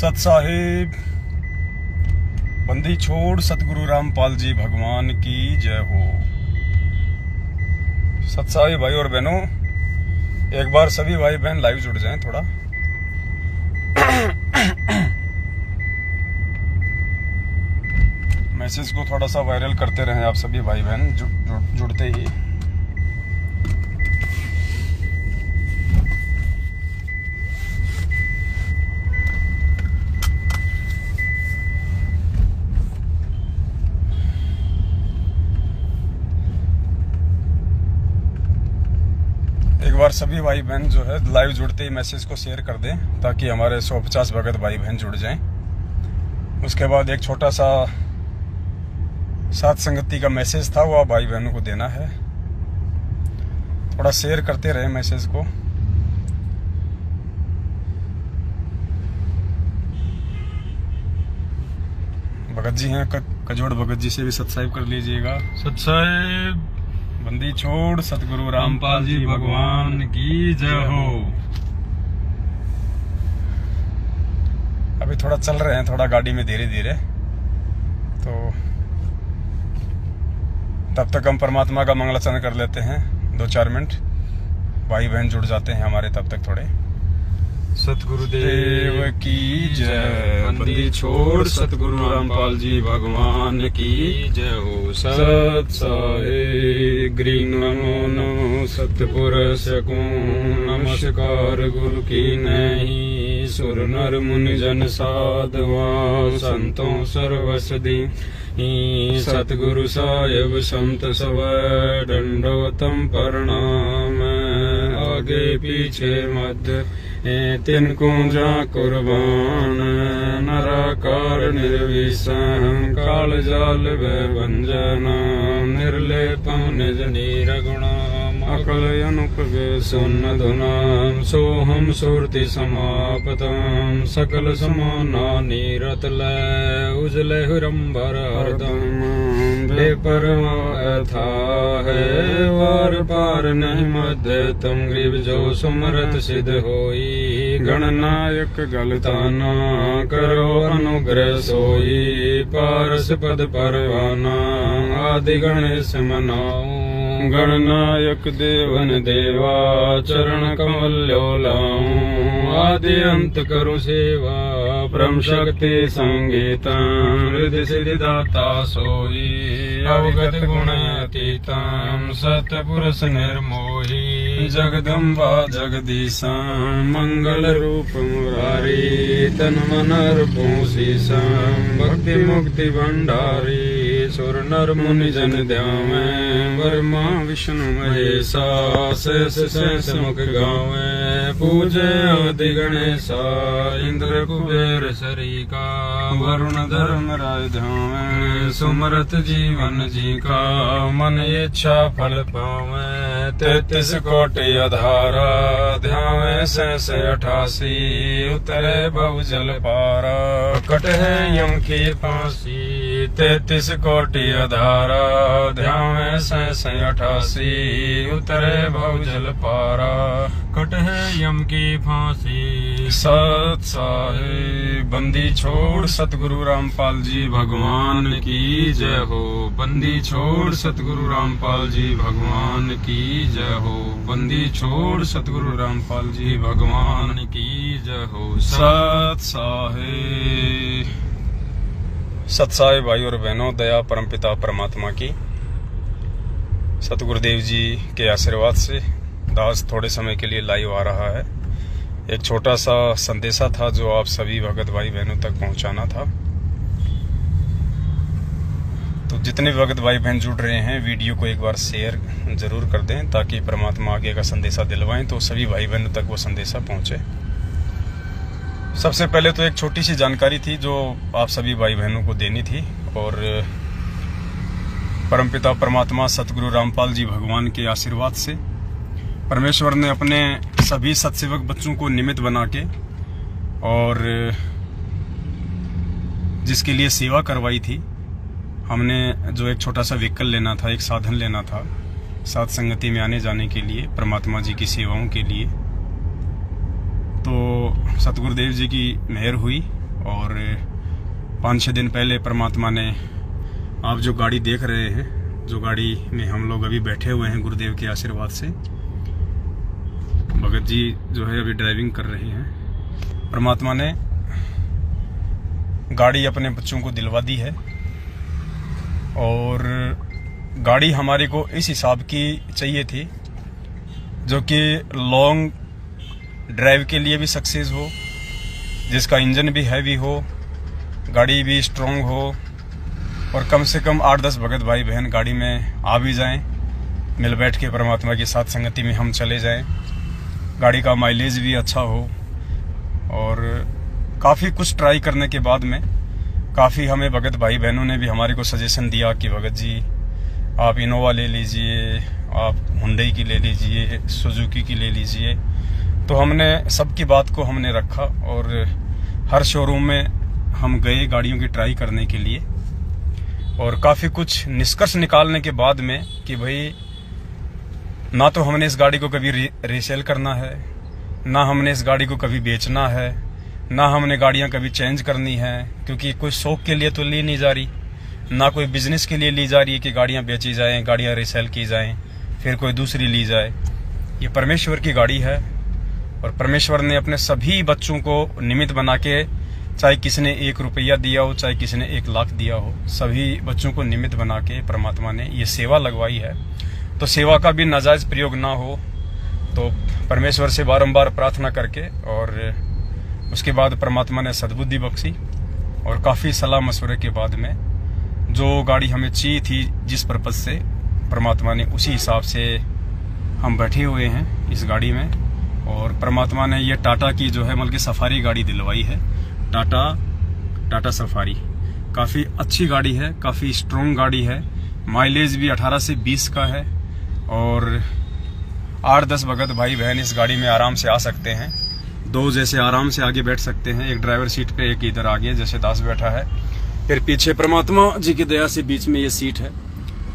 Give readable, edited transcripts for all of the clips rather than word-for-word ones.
सत साहिब बंदी छोड़ सतगुरु रामपाल जी भगवान की जय हो। सत साहिब भाई और बहनों, एक बार सभी भाई बहन लाइव जुड़ जाएं थोड़ा। मैसेज को थोड़ा सा वायरल करते रहें आप सभी भाई बहन जुड़ते ही। एक बार सभी भाई बहन जो है लाइव जुड़ते ही मैसेज को शेयर कर दें ताकि हमारे 150 भगत भाई बहन जुड़ जाएं। उसके बाद एक छोटा सा साथ संगति का मैसेज था, वो भाई बहनों को देना है। थोड़ा शेयर करते रहे मैसेज को। भगत जी हैं कजोड़ भगत जी से भी सब्सक्राइब कर लीजिएगा। सब्सक्राइब बंदी छोड़ सतगुरु रामपाल जी भगवान की जय हो। अभी थोड़ा चल रहे हैं, थोड़ा गाड़ी में धीरे धीरे, तो तब तक हम परमात्मा का मंगलाचरण कर लेते हैं 2-4 मिनट। भाई बहन जुड़ जाते हैं हमारे तब तक थोड़े। सतगुरुदेव की जय। बंदी छोड़ सतगुरु रामपाल जी भगवान की जय हो। सत साहिब नमो नमो सतपुरुष को नमस्कार गुरु की नहीं। सुर नर मुनि जन साधवा संतों सर्वसदी। सतगुरु साहिब संत सब दंडोतम प्रणाम। आगे पीछे मध्य तिनको जा कुर्बान। नराकार निर्विषम काल जाल भंजना। निर्लेपम निज नीर गुणाम अकल अनुपवे सुन्न धुनाम। सोहम सुरति समापतम सकल समाना नीरत लय। उजले हुरम्भर हरदम बेपरवा था है। वार पार नहीं मध्य तुम ग्रीव जो सुमरत सिद्ध होई। गणनायक गलताना करो अनुग्रह सोई। पारस पद परवाना आदि गणेश मनाऊं। गणनायक देवन देवा चरण कमल्यो लाऊं। आदि अंत करु सेवा परम शक्ति संगीता। हृदय सिद्धिदाता सोई अवगत गुण अतीतम। सतपुरुष निर्मोही जगदम्बा जगदीशा। मंगल रूप मुरारी तन मन अर्पो सीसा। भक्ति मुक्ति भंडारी सुर नर मुनि जन ध्यावे। वर्मा विष्णु महेशा शेष शेष मुख गावे। पूजे आदि गणेशा इंद्र कुबेर शरीका। वरुण धर्म राय ध्यावे। सुमरत जीवन जी का मन इच्छा फल पावे। 33 कोटि अधारा ध्यावे शेष 88। उतरे बहु जल पारा कट है यम की फांसी। 33 कोटि अधारा ध्यावे शेष 88। उतरे बहु जल पारा कट है यम की फांसी। सत साहिब बंदी छोड़ सतगुरु रामपाल जी भगवान की जय हो। बंदी छोड़ सतगुरु रामपाल जी भगवान की जय हो। बंदी छोड़ सतगुरु रामपाल जी भगवान की जय हो। सत साहिब। सत साहिब भाई और बहनों, दया परमपिता परमात्मा की सतगुरुदेव जी के आशीर्वाद से दास थोड़े समय के लिए लाइव आ रहा है। एक छोटा सा संदेशा था जो आप सभी भगत भाई बहनों तक पहुंचाना था। तो जितने भगत भाई बहन जुड़ रहे हैं वीडियो को एक बार शेयर जरूर कर दें ताकि परमात्मा आगे का संदेशा दिलवाएं तो सभी भाई बहनों तक वो संदेशा पहुंचे। सबसे पहले तो एक छोटी सी जानकारी थी जो आप सभी भाई बहनों को देनी थी। और परमपिता परमात्मा सतगुरु रामपाल जी भगवान के आशीर्वाद से परमेश्वर ने अपने सभी सत्सेवक बच्चों को निमित्त बना के और जिसके लिए सेवा करवाई थी, हमने जो एक छोटा सा व्हीकल लेना था, एक साधन लेना था साथ संगति में आने जाने के लिए, परमात्मा जी की सेवाओं के लिए, तो सतगुरुदेव जी की मेहर हुई और 5-6 दिन पहले परमात्मा ने, आप जो गाड़ी देख रहे हैं, जो गाड़ी में हम लोग अभी बैठे हुए हैं गुरुदेव के आशीर्वाद से, भगत जी जो है अभी ड्राइविंग कर रहे हैं। परमात्मा ने गाड़ी अपने बच्चों को दिलवा दी है और गाड़ी हमारे को इस हिसाब की चाहिए थी जो कि लॉन्ग ड्राइव के लिए भी सक्सेस हो, जिसका इंजन भी हैवी हो, गाड़ी भी स्ट्रॉन्ग हो और कम से कम 8-10 भगत भाई बहन गाड़ी में आ भी जाएं, मिल बैठ के परमात्मा की साथ संगति में हम चले जाएं, गाड़ी का माइलेज भी अच्छा हो। और काफ़ी कुछ ट्राई करने के बाद में काफ़ी हमें भगत भाई बहनों ने भी हमारे को सजेशन दिया कि भगत जी आप इनोवा ले लीजिए, आप हुंडई की ले लीजिए, सुजुकी की ले लीजिए। तो हमने सबकी बात को हमने रखा और हर शोरूम में हम गए गाड़ियों की ट्राई करने के लिए और काफ़ी कुछ निष्कर्ष निकालने के बाद में कि भाई ना तो हमने इस गाड़ी को कभी रीसेल करना है, ना हमने इस गाड़ी को कभी बेचना है, ना हमने गाड़ियां कभी चेंज करनी है, क्योंकि कोई शौक के लिए तो ली नहीं जा रही, ना कोई बिजनेस के लिए ली जा रही है कि गाड़ियां बेची जाएं, गाड़ियां रीसेल की जाएं, फिर कोई दूसरी ली जाए। ये परमेश्वर की गाड़ी है और परमेश्वर ने अपने सभी बच्चों को निमित्त बना के, चाहे किसी ने 1 रुपया दिया हो, चाहे किसी ने 1 लाख दिया हो, सभी बच्चों को निमित्त बना के परमात्मा ने ये सेवा लगवाई है। तो सेवा का भी नाजायज प्रयोग ना हो, तो परमेश्वर से बारंबार प्रार्थना करके और उसके बाद परमात्मा ने सद्बुद्धि बख्शी और काफ़ी सलाह मशवरे के बाद में जो गाड़ी हमें चाहिए थी जिस पर्पज़ से, परमात्मा ने उसी हिसाब से हम बैठे हुए हैं इस गाड़ी में। और परमात्मा ने ये टाटा की जो है बल्कि सफारी गाड़ी दिलवाई है, टाटा सफारी। काफ़ी अच्छी गाड़ी है, काफ़ी स्ट्रॉन्ग गाड़ी है, माइलेज भी 18 से 20 का है और 8-10 भगत भाई बहन इस गाड़ी में आराम से आ सकते हैं। 2 जैसे आराम से आगे बैठ सकते हैं, एक ड्राइवर सीट पे, एक इधर आगे जैसे दास बैठा है, फिर पीछे परमात्मा जी की दया से बीच में ये सीट है।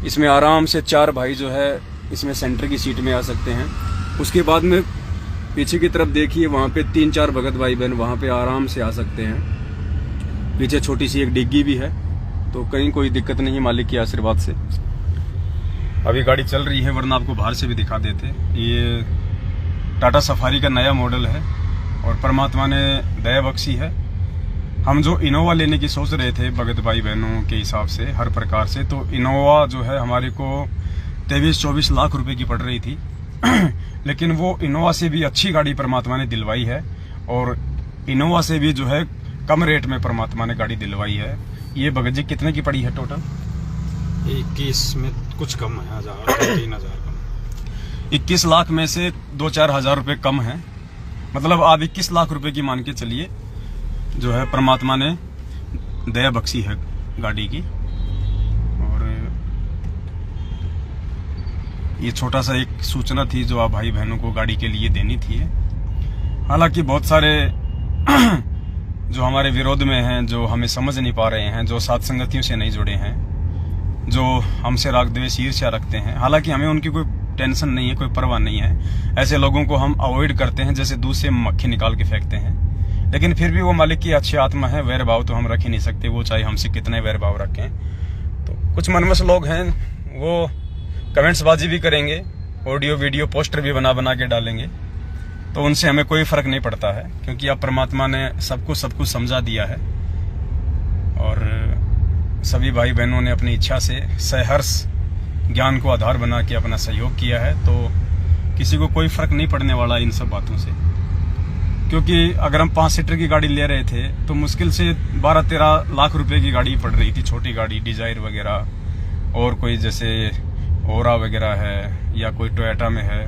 इसमें आराम से 4 भाई जो है इसमें सेंटर की सीट में आ सकते हैं। उसके बाद में पीछे की तरफ देखिए, वहाँ पे 3-4 भगत भाई बहन वहाँ पे आराम से आ सकते हैं। पीछे छोटी सी एक डिग्गी भी है, तो कहीं कोई दिक्कत नहीं मालिक के आशीर्वाद से। अभी गाड़ी चल रही है, वरना आपको बाहर से भी दिखा देते। ये टाटा सफारी का नया मॉडल है और परमात्मा ने दया बख्शी है। हम जो इनोवा लेने की सोच रहे थे भगत भाई बहनों के हिसाब से हर प्रकार से, तो इनोवा जो है हमारे को 23-24 लाख रुपए की पड़ रही थी लेकिन वो इनोवा से भी अच्छी गाड़ी परमात्मा ने दिलवाई है और इनोवा से भी जो है कम रेट में परमात्मा ने गाड़ी दिलवाई है। ये भगत जी कितने की पड़ी है टोटल? 21 में कुछ कम है, 3,000 कम। 21 लाख में से 2-4 हज़ार रुपये कम है, मतलब आप 21 लाख रुपए की मान के चलिए जो है परमात्मा ने दया बख्शी है गाड़ी की। और ये छोटा सा एक सूचना थी जो आप भाई बहनों को गाड़ी के लिए देनी थी। हालांकि बहुत सारे जो हमारे विरोध में हैं, जो हमें समझ नहीं पा रहे हैं, जो साथ संगतियों से नहीं जुड़े हैं, जो हमसे राग द्वेष ईर्ष्या रखते हैं, हालांकि हमें उनकी कोई टेंशन नहीं है, कोई परवाह नहीं है। ऐसे लोगों को हम अवॉइड करते हैं जैसे दूध से मक्खी निकाल के फेंकते हैं। लेकिन फिर भी वो मालिक की अच्छी आत्मा है, वैर भाव तो हम रख ही नहीं सकते, वो चाहे हमसे कितने वैर भाव रखें। तो कुछ मनमस लोग हैं, वो कमेंट्स बाजी भी करेंगे, ऑडियो वीडियो पोस्टर भी बना के डालेंगे, तो उनसे हमें कोई फर्क नहीं पड़ता है, क्योंकि अब परमात्मा ने सबको सब कुछ समझा दिया है और सभी भाई बहनों ने अपनी इच्छा से सहर्ष ज्ञान को आधार बना के अपना सहयोग किया है। तो किसी को कोई फर्क नहीं पड़ने वाला इन सब बातों से, क्योंकि अगर हम 5 सीटर की गाड़ी ले रहे थे तो मुश्किल से 12-13 लाख रुपए की गाड़ी पड़ रही थी, छोटी गाड़ी डिजायर वगैरह, और कोई जैसे ओरा वगैरह है या कोई टोयोटा में है।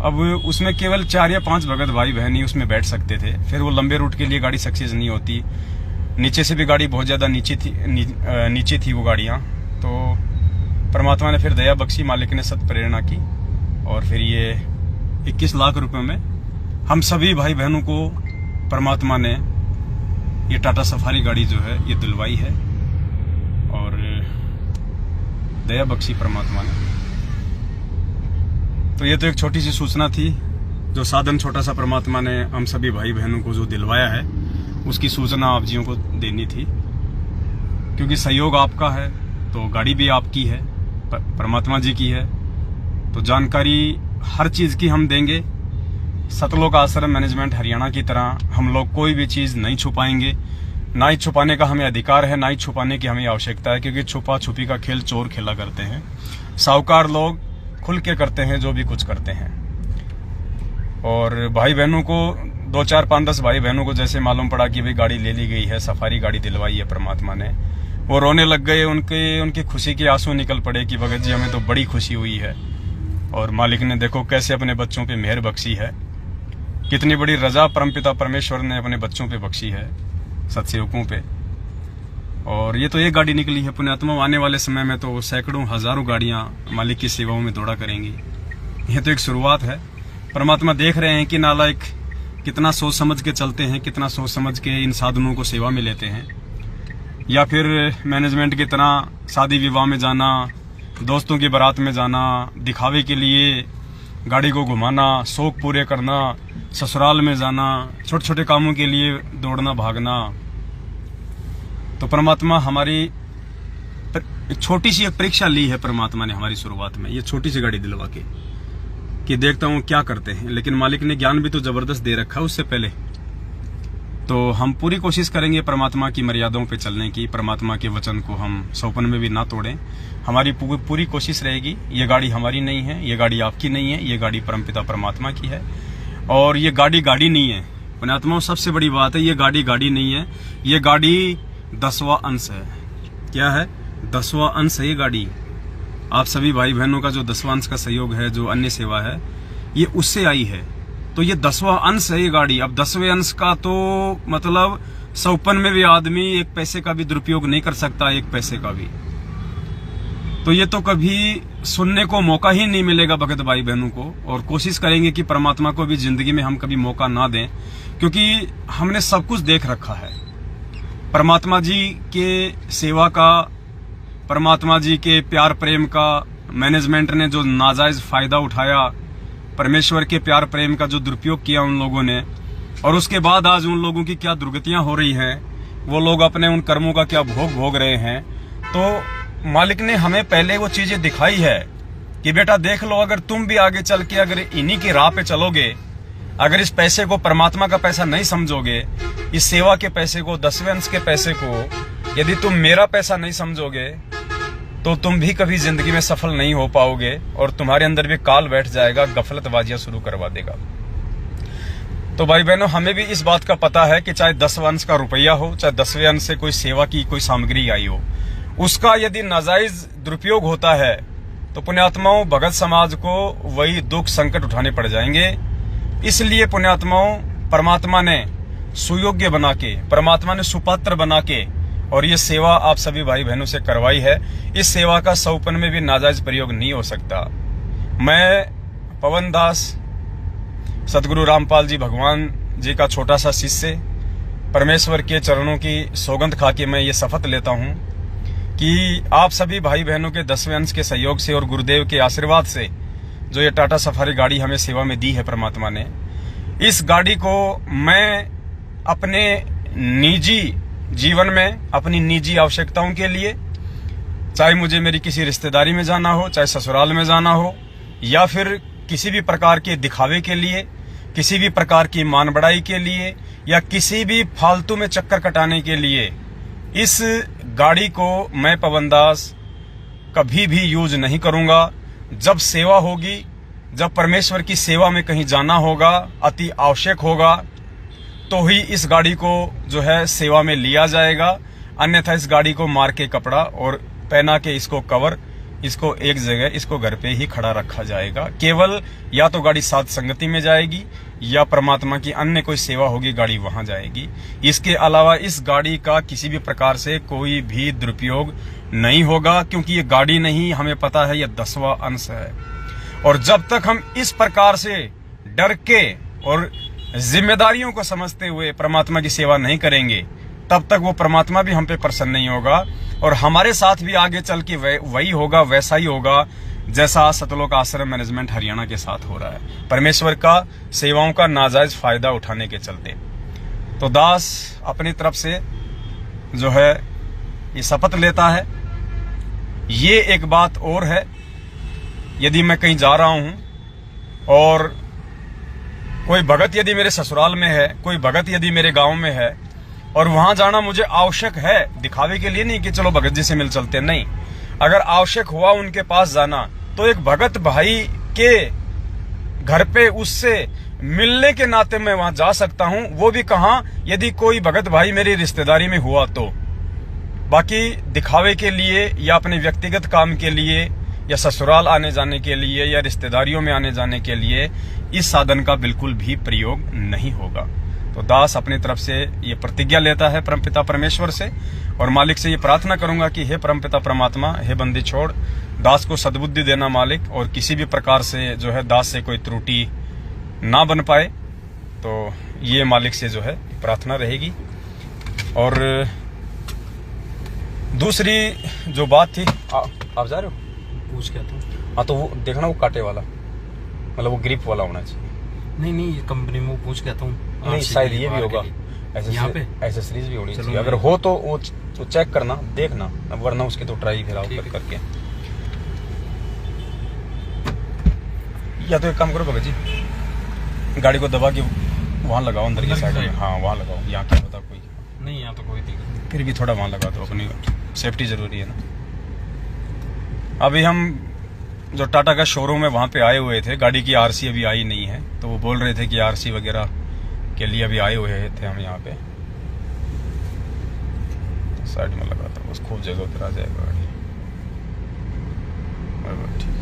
अब उसमें केवल 4 या 5 भगत भाई बहन ही उसमें बैठ सकते थे, फिर वो लंबे रूट के लिए गाड़ी सक्सेस नहीं होती। नीचे से भी गाड़ी बहुत ज़्यादा नीचे थी वो गाड़ियाँ। तो परमात्मा ने फिर दया बख्शी, मालिक ने सत प्रेरणा की और फिर ये 21 लाख रुपए में हम सभी भाई बहनों को परमात्मा ने ये टाटा सफारी गाड़ी जो है ये दिलवाई है और दया बख्शी परमात्मा ने। तो ये तो एक छोटी सी सूचना थी, जो साधन छोटा सा परमात्मा ने हम सभी भाई बहनों को जो दिलवाया है। उसकी सूचना आप जियों को देनी थी, क्योंकि सहयोग आपका है तो गाड़ी भी आपकी है, परमात्मा जी की है, तो जानकारी हर चीज की हम देंगे। सतलोक आश्रम मैनेजमेंट हरियाणा की तरह हम लोग कोई भी चीज नहीं छुपाएंगे, ना ही छुपाने का हमें अधिकार है, ना ही छुपाने की हमें आवश्यकता है, क्योंकि छुपा छुपी का खेल चोर खेला करते हैं। साहूकार लोग खुल के करते हैं जो भी कुछ करते हैं। और भाई बहनों को 2, 4, 5, 10 भाई बहनों को जैसे मालूम पड़ा कि भाई गाड़ी ले ली गई है, सफारी गाड़ी दिलवाई है परमात्मा ने, वो रोने लग गए। उनकी खुशी के आंसू निकल पड़े कि भगत जी हमें तो बड़ी खुशी हुई है, और मालिक ने देखो कैसे अपने बच्चों पे मेहर बख्शी है, कितनी बड़ी रजा परमपिता परमेश्वर ने अपने बच्चों पे बख्शी है, सत्सेवकों पे। और ये तो एक गाड़ी निकली है पुण्यात्मा, आने वाले समय में तो सैकड़ों हजारों गाड़ियां मालिक की सेवाओं में दौड़ा करेंगी। यह तो एक शुरुआत है। परमात्मा देख रहे हैं कि नालायक कितना सोच समझ के चलते हैं, कितना सोच समझ के इन साधनों को सेवा में लेते हैं, या फिर मैनेजमेंट की तरह शादी विवाह में जाना, दोस्तों की बारात में जाना, दिखावे के लिए गाड़ी को घुमाना, शौक पूरे करना, ससुराल में जाना, छोटे छोटे कामों के लिए दौड़ना भागना। तो परमात्मा हमारी एक छोटी सी एक परीक्षा ली है परमात्मा ने हमारी शुरुआत में, ये छोटी सी गाड़ी दिलवा के कि देखता हूँ क्या करते हैं। लेकिन मालिक ने ज्ञान भी तो जबरदस्त दे रखा उससे पहले। तो हम पूरी कोशिश करेंगे परमात्मा की मर्यादाओं पे चलने की, परमात्मा के वचन को हम सौपन में भी ना तोड़ें। हमारी पूरी कोशिश रहेगी। ये गाड़ी हमारी नहीं है, ये गाड़ी आपकी नहीं है, ये गाड़ी परमपिता परमात्मा की है। और ये गाड़ी नहीं है पुण्यात्माओं, सबसे बड़ी बात है, ये गाड़ी नहीं है, ये गाड़ी 10वां अंश है। क्या है? 10वां अंश है ये गाड़ी। आप सभी भाई बहनों का जो 10वां अंश का सहयोग है, जो अन्य सेवा है, ये उससे आई है। तो ये 10वां अंश है ये गाड़ी। अब 10वें अंश का तो मतलब सौपन में भी आदमी 1 पैसे का भी दुरुपयोग नहीं कर सकता, 1 पैसे का भी। तो ये तो कभी सुनने को मौका ही नहीं मिलेगा भगत भाई बहनों को। और कोशिश करेंगे कि परमात्मा को भी जिंदगी में हम कभी मौका ना दें, क्योंकि हमने सब कुछ देख रखा है। परमात्मा जी के सेवा का, परमात्मा जी के प्यार प्रेम का मैनेजमेंट ने जो नाजायज फायदा उठाया, परमेश्वर के प्यार प्रेम का जो दुरुपयोग किया उन लोगों ने, और उसके बाद आज उन लोगों की क्या दुर्गतियां हो रही हैं, वो लोग अपने उन कर्मों का क्या भोग रहे हैं। तो मालिक ने हमें पहले वो चीजें दिखाई है कि बेटा देख लो, अगर तुम भी आगे चल के अगर इन्हीं की राह पे चलोगे, अगर इस पैसे को परमात्मा का पैसा नहीं समझोगे, इस सेवा के पैसे को, 10वें अंश के पैसे को यदि तुम मेरा पैसा नहीं समझोगे, तो तुम भी कभी जिंदगी में सफल नहीं हो पाओगे, और तुम्हारे अंदर भी काल बैठ जाएगा, गफलतबाजियां शुरू करवा देगा। तो भाई बहनों, हमें भी इस बात का पता है कि चाहे 10वां अंश का रुपया हो, चाहे 10वें अंश से कोई सेवा की कोई सामग्री आई हो, उसका यदि नाजायज दुरुपयोग होता है तो पुण्यात्माओं भगत समाज को वही दुख संकट उठाने पड़ जाएंगे। इसलिए पुण्यात्माओं परमात्मा ने सुयोग्य बना के, परमात्मा ने सुपात्र बना के और ये सेवा आप सभी भाई बहनों से करवाई है। इस सेवा का सौपन में भी नाजायज प्रयोग नहीं हो सकता। मैं पवन दास सदगुरु रामपाल जी भगवान जी का छोटा सा शिष्य, परमेश्वर के चरणों की सौगंध खा के मैं ये शपथ लेता हूं कि आप सभी भाई बहनों के 10वें अंश के सहयोग से और गुरुदेव के आशीर्वाद से जो ये टाटा सफारी गाड़ी हमें सेवा में दी है परमात्मा ने, इस गाड़ी को मैं अपने निजी जीवन में, अपनी निजी आवश्यकताओं के लिए, चाहे मुझे मेरी किसी रिश्तेदारी में जाना हो, चाहे ससुराल में जाना हो, या फिर किसी भी प्रकार के दिखावे के लिए, किसी भी प्रकार की मान बढ़ाई के लिए, या किसी भी फालतू में चक्कर कटाने के लिए, इस गाड़ी को मैं पवन दास कभी भी यूज नहीं करूंगा। जब सेवा होगी, जब परमेश्वर की सेवा में कहीं जाना होगा, अति आवश्यक होगा, तो ही इस गाड़ी को जो है सेवा में लिया जाएगा। अन्यथा इस गाड़ी को मार के कपड़ा और पहना के इसको कवर, इसको एक जगह, इसको घर पे ही खड़ा रखा जाएगा। केवल या तो गाड़ी साध संगति में जाएगी, या परमात्मा की अन्य कोई सेवा होगी, गाड़ी वहां जाएगी। इसके अलावा इस गाड़ी का किसी भी प्रकार से कोई भी दुरुपयोग नहीं होगा, क्योंकि ये गाड़ी नहीं, हमें पता है, यह 10वां अंश है। और जब तक हम इस प्रकार से डर के और जिम्मेदारियों को समझते हुए परमात्मा की सेवा नहीं करेंगे, तब तक वो परमात्मा भी हम पे प्रसन्न नहीं होगा, और हमारे साथ भी आगे चल के वही होगा, वैसा ही होगा जैसा सतलोक आश्रम मैनेजमेंट हरियाणा के साथ हो रहा है, परमेश्वर का सेवाओं का नाजायज फायदा उठाने के चलते। तो दास अपनी तरफ से जो है ये शपथ लेता है। ये एक बात और है, यदि मैं कहीं जा रहा हूं और कोई भगत यदि मेरे ससुराल में है, कोई भगत यदि मेरे गांव में है और वहां जाना मुझे आवश्यक है, दिखावे के लिए नहीं कि चलो भगत जी से मिल चलते, नहीं, अगर आवश्यक हुआ उनके पास जाना तो एक भगत भाई के घर पे उससे मिलने के नाते मैं वहां जा सकता हूं। वो भी कहां, यदि कोई भगत भाई मेरी रिश्तेदारी में हुआ तो। बाकी दिखावे के लिए या अपने व्यक्तिगत काम के लिए या ससुराल आने जाने के लिए या रिश्तेदारियों में आने जाने के लिए इस साधन का बिल्कुल भी प्रयोग नहीं होगा। तो दास अपनी तरफ से ये प्रतिज्ञा लेता है परमपिता परमेश्वर से, और मालिक से ये प्रार्थना करूंगा कि हे परमपिता परमात्मा, हे बंदी छोड़, दास को सद्बुद्धि देना मालिक, और किसी भी प्रकार से जो है दास से कोई त्रुटि ना बन पाए। तो ये मालिक से जो है प्रार्थना रहेगी। और दूसरी जो बात थी, आप जा रहे हो? पूछ क्या था? हाँ, तो वो देखना, वो कांटे वाला, मतलब वो ग्रिप वाला होना चाहिए। नहीं, ये कंपनी में वो पूछ क्या था। नहीं, शायद ये भी होगा, यहाँ पे एसेसरीज भी होनी चाहिए। अगर हो तो वो तो चेक करना, देखना, वरना उसकी तो ट्राई फिर कर करके। या तो एक काम करो भगत जी, गाड़ी को दबा के वहां लगाओ, अंदर की साइड में। हाँ, वहां लगाओ। यहाँ क्या होता कोई नहीं, यहाँ तो कोई दिक्कत, फिर भी थोड़ा वहां लगा दो, अपनी सेफ्टी जरूरी है ना। अभी हम जो टाटा का शोरूम है वहां पे आए हुए थे, गाड़ी की आरसी अभी आई नहीं है, तो वो बोल रहे थे कि आरसी वगैरह के लिए अभी आए हुए थे हम यहाँ पे। साइड में लगा था, बस खूब जगह उतर आ जाएगा गाड़ी। ठीक,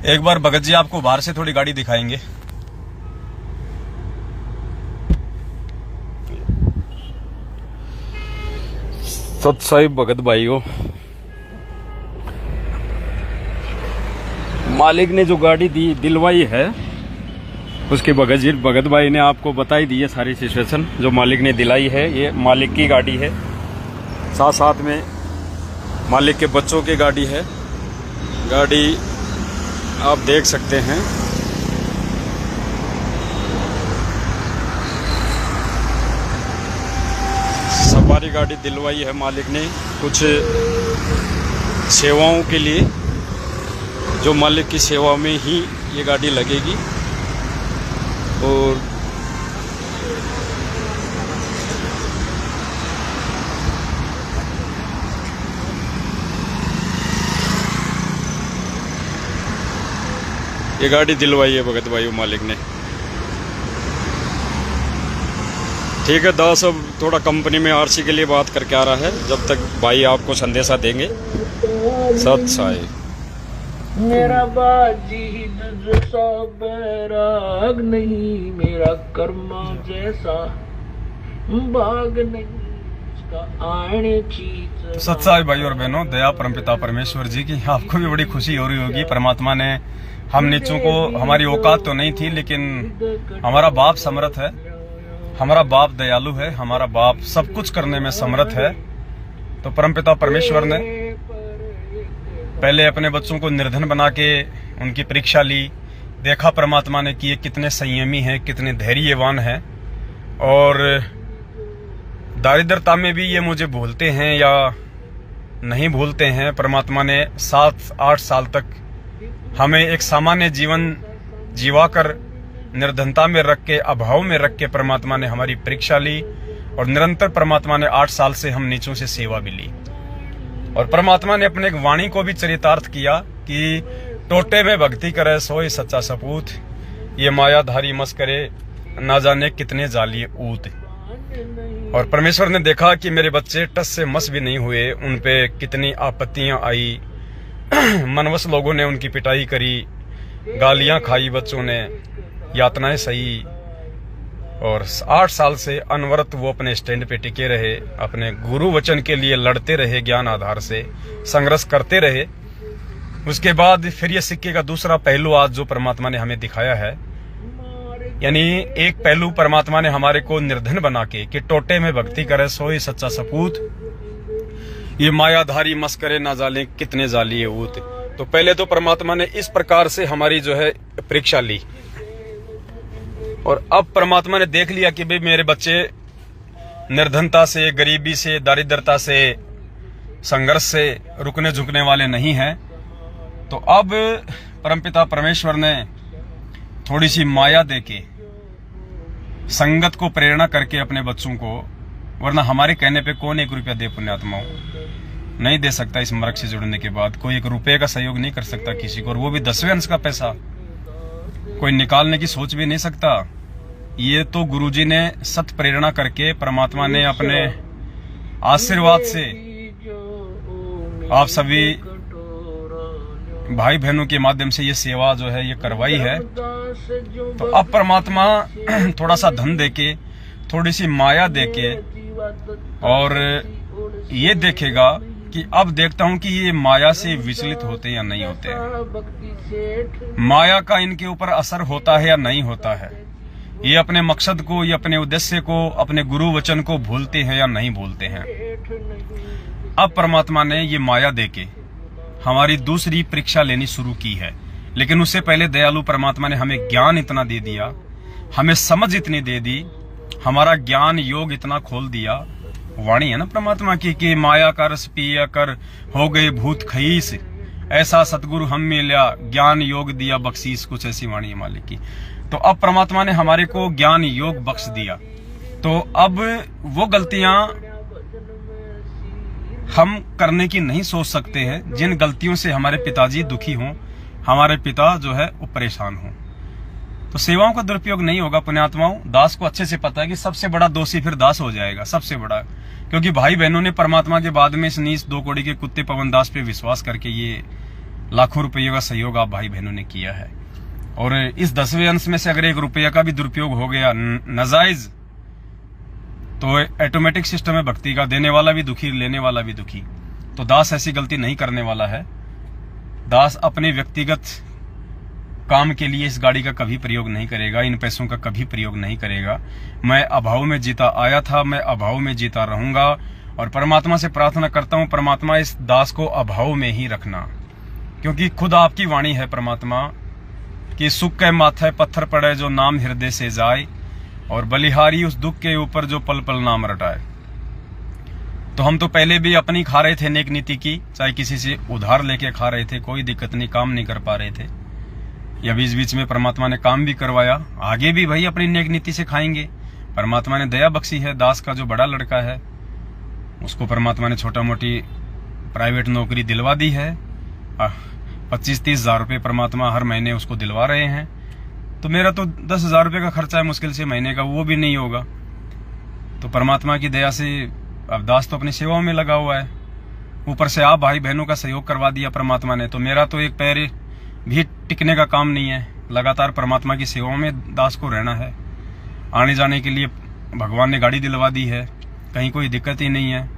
एक बार भगत जी आपको बाहर से थोड़ी गाड़ी दिखाएंगे। सत साहिब भगत भाई हो, मालिक ने जो गाड़ी दी दिलवाई है, उसके भगत भाई ने आपको बताई दी है सारी सिचुएशन जो मालिक ने दिलाई है। ये मालिक की गाड़ी है, साथ साथ में मालिक के बच्चों की गाड़ी है। गाड़ी आप देख सकते हैं, सवारी गाड़ी दिलवाई है मालिक ने कुछ सेवाओं के लिए, जो मालिक की सेवा में ही ये गाड़ी लगेगी। और ये गाड़ी दिलवाई है भगत भाई मालिक ने। ठीक है, दास अब थोड़ा कंपनी में आरसी के लिए बात करके आ रहा है, जब तक भाई आपको संदेशा देंगे। सत साई मेरा बाजी जैसा बैराग नहीं, मेरा कर्मा जैसा बाग नहीं, उसका आने चीज। सत्साई भाई और बहनों, दया परमपिता परमेश्वर जी की आपको भी बड़ी खुशी हो रही होगी। परमात्मा ने हम नीचों को, हमारी औकात तो नहीं थी, लेकिन हमारा बाप समर्थ है, हमारा बाप दयालु है, हमारा बाप सब कुछ करने में समर्थ है। तो परमपिता परमेश्वर ने पहले अपने बच्चों को निर्धन बना के उनकी परीक्षा ली, देखा परमात्मा ने कि ये कितने संयमी हैं, कितने धैर्यवान हैं, और दारिद्रता में भी ये मुझे भूलते हैं या नहीं भूलते हैं। परमात्मा ने 7-8 साल तक हमें एक सामान्य जीवन जीवाकर निर्धनता में रख के, अभाव में रख के परमात्मा ने हमारी परीक्षा ली, और निरंतर परमात्मा ने 8 साल से हम नीचों से सेवा भी ली। और परमात्मा ने अपने एक वाणी को भी चरितार्थ किया कि टोटे में भक्ति करे सोई सच्चा सपूत, ये मायाधारी मस करे ना जाने कितने जालिए ऊत। और परमेश्वर ने देखा कि मेरे बच्चे टस से मस भी नहीं हुए, उन पे कितनी आपत्तियां आई, मनवस लोगों ने उनकी पिटाई करी, गालियां खाई बच्चों ने, यातनाएं सही, और 8 साल से अनवरत वो अपने स्टैंड पे टिके रहे, अपने गुरु वचन के लिए लड़ते रहे, ज्ञान आधार से संघर्ष करते रहे। उसके बाद फिर ये सिक्के का दूसरा पहलू आज जो परमात्मा ने हमें दिखाया है, यानी एक पहलू परमात्मा ने हमारे को निर्धन बना के कि टोटे में भक्ति करे सोई सच्चा सपूत, ये मायाधारी मस करे ना जाले कितने जालिए ऊत। तो पहले तो परमात्मा ने इस प्रकार से हमारी जो है परीक्षा ली, और अब परमात्मा ने देख लिया कि भाई मेरे बच्चे निर्धनता से, गरीबी से, दारिद्रता से, संघर्ष से रुकने झुकने वाले नहीं हैं। तो अब परमपिता परमेश्वर ने थोड़ी सी माया देके, संगत को प्रेरणा करके अपने बच्चों को, वरना हमारे कहने पे कौन 1 रुपया दे पुण्यात्माओं, नहीं दे सकता। इस मर्ग से जुड़ने के बाद कोई 1 रुपये का सहयोग नहीं कर सकता किसी को, और वो भी 10वें अंश का पैसा कोई निकालने की सोच भी नहीं सकता। ये तो गुरुजी ने सत प्रेरणा करके, परमात्मा ने अपने आशीर्वाद से आप सभी भाई बहनों के माध्यम से ये सेवा जो है ये करवाई है। तो अब परमात्मा थोड़ा सा धन देके, थोड़ी सी माया देके, और ये देखेगा कि अब देखता हूं कि ये माया से विचलित होते या नहीं होते हैं, माया का इनके ऊपर असर होता है या नहीं होता है, ये अपने मकसद को, ये अपने उद्देश्य को, अपने गुरु वचन को भूलते हैं या नहीं भूलते हैं। अब परमात्मा ने ये माया देके हमारी दूसरी परीक्षा लेनी शुरू की है। लेकिन उससे पहले दयालु परमात्मा ने हमें ज्ञान इतना दे दिया, हमें समझ इतनी दे दी, हमारा ज्ञान योग इतना खोल दिया। वाणी है ना परमात्मा की कि माया का रस पिया कर हो गए भूत खईस, ऐसा सतगुरु हम मिला ज्ञान योग दिया बख्शीश, कुछ ऐसी वाणी है मालिक की। तो अब परमात्मा ने हमारे को ज्ञान योग बख्श दिया। तो अब वो गलतियां हम करने की नहीं सोच सकते हैं जिन गलतियों से हमारे पिताजी दुखी हों, हमारे पिता जो है वो परेशान हों। तो सेवाओं का दुरुपयोग नहीं होगा पुण्यात्माओं। दास को अच्छे से पता है कि सबसे बड़ा दोषी फिर दास हो जाएगा, सबसे बड़ा, क्योंकि भाई बहनों ने परमात्मा के बाद में इस नीच 2 कौड़ी के कुत्ते पवन दास पे विश्वास करके ये लाखों रुपयों का सहयोग आप भाई बहनों ने किया है। और इस 10वें अंश में से अगर 1 रुपया का भी दुरुपयोग हो गया नाजायज, तो ऑटोमेटिक सिस्टम है भक्ति का, देने वाला भी दुखी, लेने वाला भी दुखी। तो दास ऐसी गलती नहीं करने वाला है। दास अपने व्यक्तिगत काम के लिए इस गाड़ी का कभी प्रयोग नहीं करेगा, इन पैसों का कभी प्रयोग नहीं करेगा। मैं अभाव में जीता आया था, मैं अभाव में जीता रहूंगा, और परमात्मा से प्रार्थना करता हूं परमात्मा इस दास को अभाव में ही रखना, क्योंकि खुद आपकी वाणी है परमात्मा कि सुख के माथे पत्थर पड़े जो नाम हृदय से जाए, और बलिहारी उस दुख के ऊपर जो पल पल नाम रटाए। तो हम तो पहले भी अपनी खा रहे थे नेक नीति की, चाहे किसी से उधार लेके खा रहे थे, कोई दिक्कत नहीं, काम नहीं कर पा रहे थे, या बीच बीच में परमात्मा ने काम भी करवाया। आगे भी भाई अपनी नेक नीति से खाएंगे। परमात्मा ने दया बख्शी है। दास का जो बड़ा लड़का है उसको परमात्मा ने छोटा मोटी प्राइवेट नौकरी दिलवा दी है। 25-30 हजार रुपये परमात्मा हर महीने उसको दिलवा रहे हैं। तो मेरा तो 10 हजार रुपये का खर्चा है मुश्किल से महीने का, वो भी नहीं होगा। तो परमात्मा की दया से अब दास तो अपनी सेवाओं में लगा हुआ है, ऊपर से आप भाई बहनों का सहयोग करवा दिया परमात्मा ने। तो मेरा तो एक पैर भी टिकने का काम नहीं है, लगातार परमात्मा की सेवाओं में दास को रहना है। आने जाने के लिए भगवान ने गाड़ी दिलवा दी है, कहीं कोई दिक्कत ही नहीं है।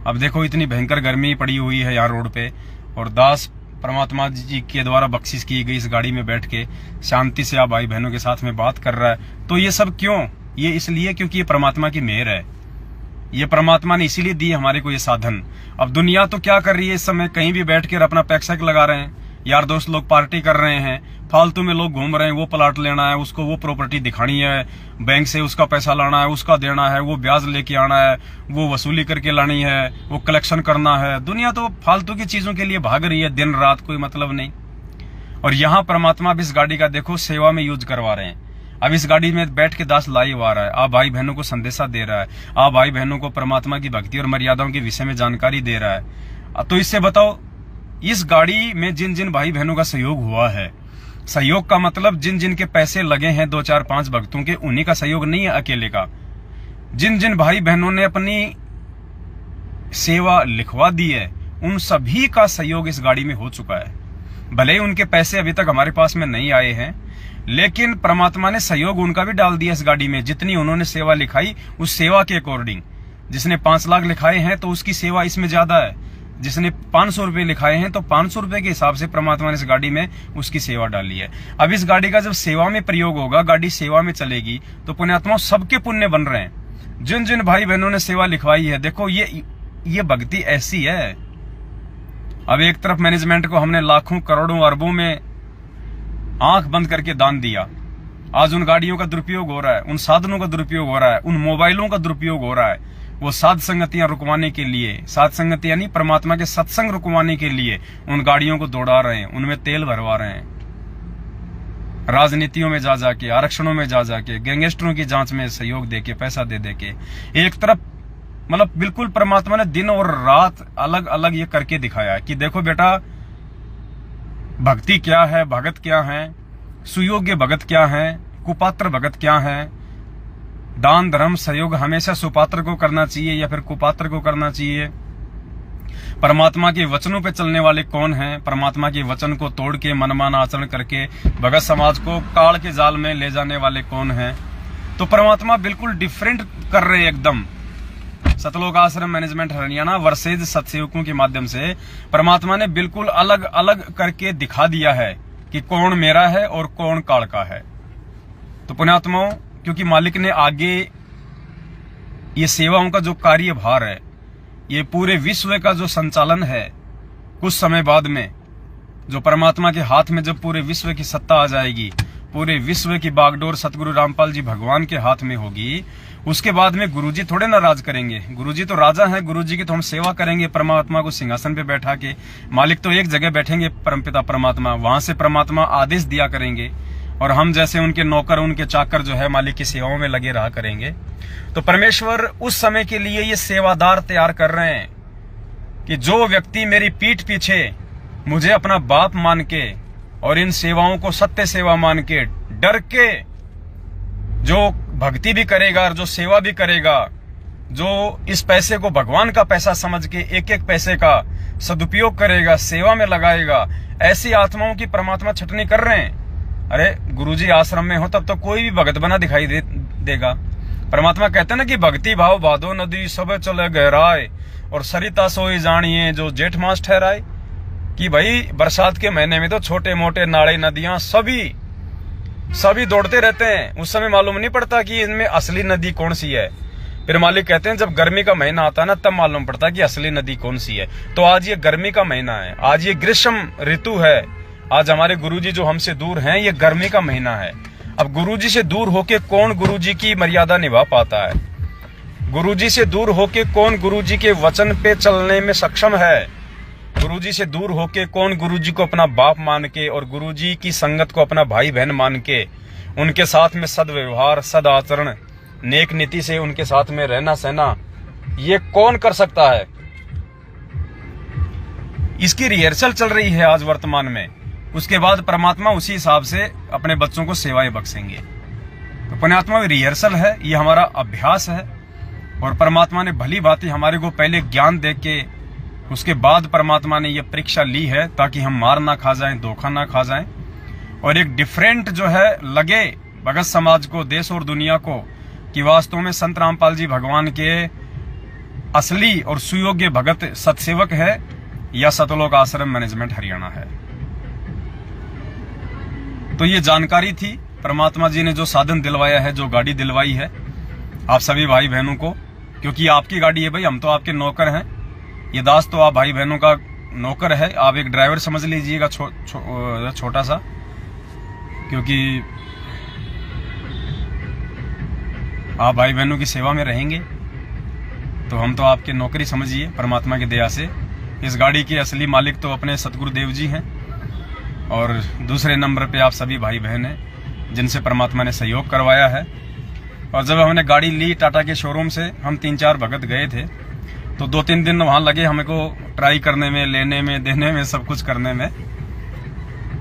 अब देखो इतनी भयंकर गर्मी पड़ी हुई है यहाँ रोड पे, और दास परमात्मा जी के द्वारा बख्शिश की गई इस गाड़ी में बैठ के शांति से आप भाई बहनों के साथ में बात कर रहा है। तो ये सब क्यों? ये इसलिए क्योंकि ये परमात्मा की मेहर है। ये परमात्मा ने इसीलिए दी हमारे को ये साधन। अब दुनिया तो क्या कर रही है इस समय, कहीं भी बैठ कर अपना पैक लगा रहे हैं, यार दोस्त लोग पार्टी कर रहे हैं, फालतू में लोग घूम रहे हैं। वो प्लाट लेना है, उसको वो प्रॉपर्टी दिखानी है, बैंक से उसका पैसा लाना है, उसका देना है, वो ब्याज लेके आना है, वो वसूली करके लानी है, वो कलेक्शन करना है। दुनिया तो फालतू की चीजों के लिए भाग रही है दिन रात, कोई मतलब नहीं। और यहाँ परमात्मा अब इस गाड़ी का देखो सेवा में यूज करवा रहे हैं। अब इस गाड़ी में बैठ के दास लाइव आ रहा है, आप भाई बहनों को संदेशा दे रहा है, आप भाई बहनों को परमात्मा की भक्ति और मर्यादाओं के विषय में जानकारी दे रहा है। तो इससे बताओ, इस गाड़ी में जिन जिन भाई बहनों का सहयोग हुआ है, सहयोग का मतलब जिन जिन के पैसे लगे हैं 2, 4, 5 भक्तों के, उन्हीं का सहयोग नहीं है अकेले का। जिन जिन भाई बहनों ने अपनी सेवा लिखवा दी है, उन सभी का सहयोग इस गाड़ी में हो चुका है। भले ही उनके पैसे अभी तक हमारे पास में नहीं आए हैं, लेकिन परमात्मा ने सहयोग उनका भी डाल दिया इस गाड़ी में। जितनी उन्होंने सेवा लिखाई उस सेवा के अकॉर्डिंग, जिसने 5 लाख लिखाए हैं तो उसकी सेवा इसमें ज्यादा है, जिसने 500 रुपए लिखाए हैं तो 500 रुपए के हिसाब से परमात्मा ने इस गाड़ी में उसकी सेवा डाली है। अब इस गाड़ी का जब सेवा में प्रयोग होगा, गाड़ी सेवा में चलेगी, तो पुण्यात्मा सबके पुण्य बन रहे हैं। जिन जिन भाई बहनों ने सेवा लिखवाई है, देखो ये भक्ति ऐसी है। अब एक तरफ मैनेजमेंट को हमने लाखों करोड़ों अरबों में आंख बंद करके दान दिया, आज उन गाड़ियों का दुरुपयोग हो रहा है, उन साधनों का दुरुपयोग हो रहा है, उन मोबाइलों का दुरुपयोग हो रहा है। वो साध संगतियां रुकवाने के लिए, साध संगतियां नहीं, परमात्मा के सत्संग रुकवाने के लिए उन गाड़ियों को दौड़ा रहे हैं, उनमें तेल भरवा रहे हैं, राजनीतियों में जा जाके, आरक्षणों में जा जाके, गैंगस्टरों की जांच में सहयोग देके, पैसा दे देके। एक तरफ मतलब बिल्कुल परमात्मा ने दिन और रात अलग अलग ये करके दिखाया है कि देखो बेटा, भक्ति क्या है, भगत क्या है, सुयोग्य भगत क्या है, कुपात्र भगत क्या है, दान धर्म सहयोग हमेशा सुपात्र को करना चाहिए या फिर कुपात्र को करना चाहिए, परमात्मा के वचनों पे चलने वाले कौन हैं, परमात्मा के वचन को तोड़ के मनमाना आचरण करके भगत समाज को काल के जाल में ले जाने वाले कौन हैं। तो परमात्मा बिल्कुल डिफरेंट कर रहे एकदम। सतलोक आश्रम मैनेजमेंट हरियाणा वर्सेज सत्सेवकों के माध्यम से परमात्मा ने बिल्कुल अलग अलग करके दिखा दिया है कि कौन मेरा है और कौन काल का है। तो पुण्यात्माओं, क्योंकि मालिक ने आगे ये सेवाओं का जो कार्यभार है, ये पूरे विश्व का जो संचालन है, कुछ समय बाद में जो परमात्मा के हाथ में जब पूरे विश्व की सत्ता आ जाएगी, पूरे विश्व की बागडोर सतगुरु रामपाल जी भगवान के हाथ में होगी, उसके बाद में गुरुजी थोड़े ना राज करेंगे। गुरुजी तो राजा हैं, गुरुजी की तो हम सेवा करेंगे परमात्मा को सिंहासन पे बैठा के। मालिक तो एक जगह बैठेंगे परमपिता परमात्मा, वहां से परमात्मा आदेश दिया करेंगे और हम जैसे उनके नौकर, उनके चाकर जो है मालिक की सेवाओं में लगे रहा करेंगे। तो परमेश्वर उस समय के लिए ये सेवादार तैयार कर रहे हैं कि जो व्यक्ति मेरी पीठ पीछे मुझे अपना बाप मान के और इन सेवाओं को सत्य सेवा मान के डर के जो भक्ति भी करेगा और जो सेवा भी करेगा, जो इस पैसे को भगवान का पैसा समझ के एक एक पैसे का सदुपयोग करेगा, सेवा में लगाएगा, ऐसी आत्माओं की परमात्मा छटनी कर रहे हैं। अरे गुरुजी आश्रम में हो तब तो कोई भी भगत बना दिखाई देगा। परमात्मा कहते हैं ना कि भक्ति भाव बाधो नदी सब चले गहराए और सरिता सोई जानिए जो जेठ मास ठहराए। कि भाई बरसात के महीने में तो छोटे मोटे नाले नदियां सभी दौड़ते रहते हैं, उस समय मालूम नहीं पड़ता कि इनमें असली नदी कौन सी है। फिर मालिक कहते हैं जब गर्मी का महीना आता है ना, तब मालूम पड़ता है कि असली नदी कौन सी है। तो आज ये गर्मी का महीना है, आज ये ग्रीष्म ऋतु है, आज हमारे गुरुजी जो हमसे दूर हैं, ये गर्मी का महीना है। अब गुरुजी से दूर होके कौन गुरुजी की मर्यादा निभा पाता है? गुरुजी से दूर होके कौन गुरुजी के वचन पे चलने में सक्षम है? गुरुजी से दूर होके कौन गुरुजी को अपना बाप मान के और गुरुजी की संगत को अपना भाई बहन मान के उनके साथ में सदव्यवहार, सद आचरण, नेक नीति से उनके साथ में रहना सहना, ये कौन कर सकता है? इसकी रिहर्सल चल रही है आज वर्तमान में। उसके बाद परमात्मा उसी हिसाब से अपने बच्चों को सेवाएं बख्शेंगे। तो पुण्यात्मा रिहर्सल है, ये हमारा अभ्यास है। और परमात्मा ने भली भांति हमारे को पहले ज्ञान दे के उसके बाद परमात्मा ने ये परीक्षा ली है ताकि हम मार ना खा जाएं, धोखा ना खा जाएं और एक डिफरेंट जो है लगे भगत समाज को, देश और दुनिया को, कि वास्तव में संत रामपाल जी भगवान के असली और सुयोग्य भगत सतसेवक है या सतलोक आश्रम मैनेजमेंट हरियाणा है। तो ये जानकारी थी, परमात्मा जी ने जो साधन दिलवाया है, जो गाड़ी दिलवाई है आप सभी भाई बहनों को, क्योंकि आपकी गाड़ी है भाई, हम तो आपके नौकर हैं। ये दास तो आप भाई बहनों का नौकर है, आप एक ड्राइवर समझ लीजिएगा छोटा सा, क्योंकि आप भाई बहनों की सेवा में रहेंगे तो हम तो आपके नौकरी समझिए। परमात्मा की दया से इस गाड़ी के असली मालिक तो अपने सतगुरुदेव जी हैं और दूसरे नंबर पे आप सभी भाई बहन हैं जिनसे परमात्मा ने सहयोग करवाया है। और जब हमने गाड़ी ली टाटा के शोरूम से, हम 3-4 भगत गए थे, तो 2-3 दिन वहां लगे हमें को ट्राई करने में, लेने में, देने में, सब कुछ करने में।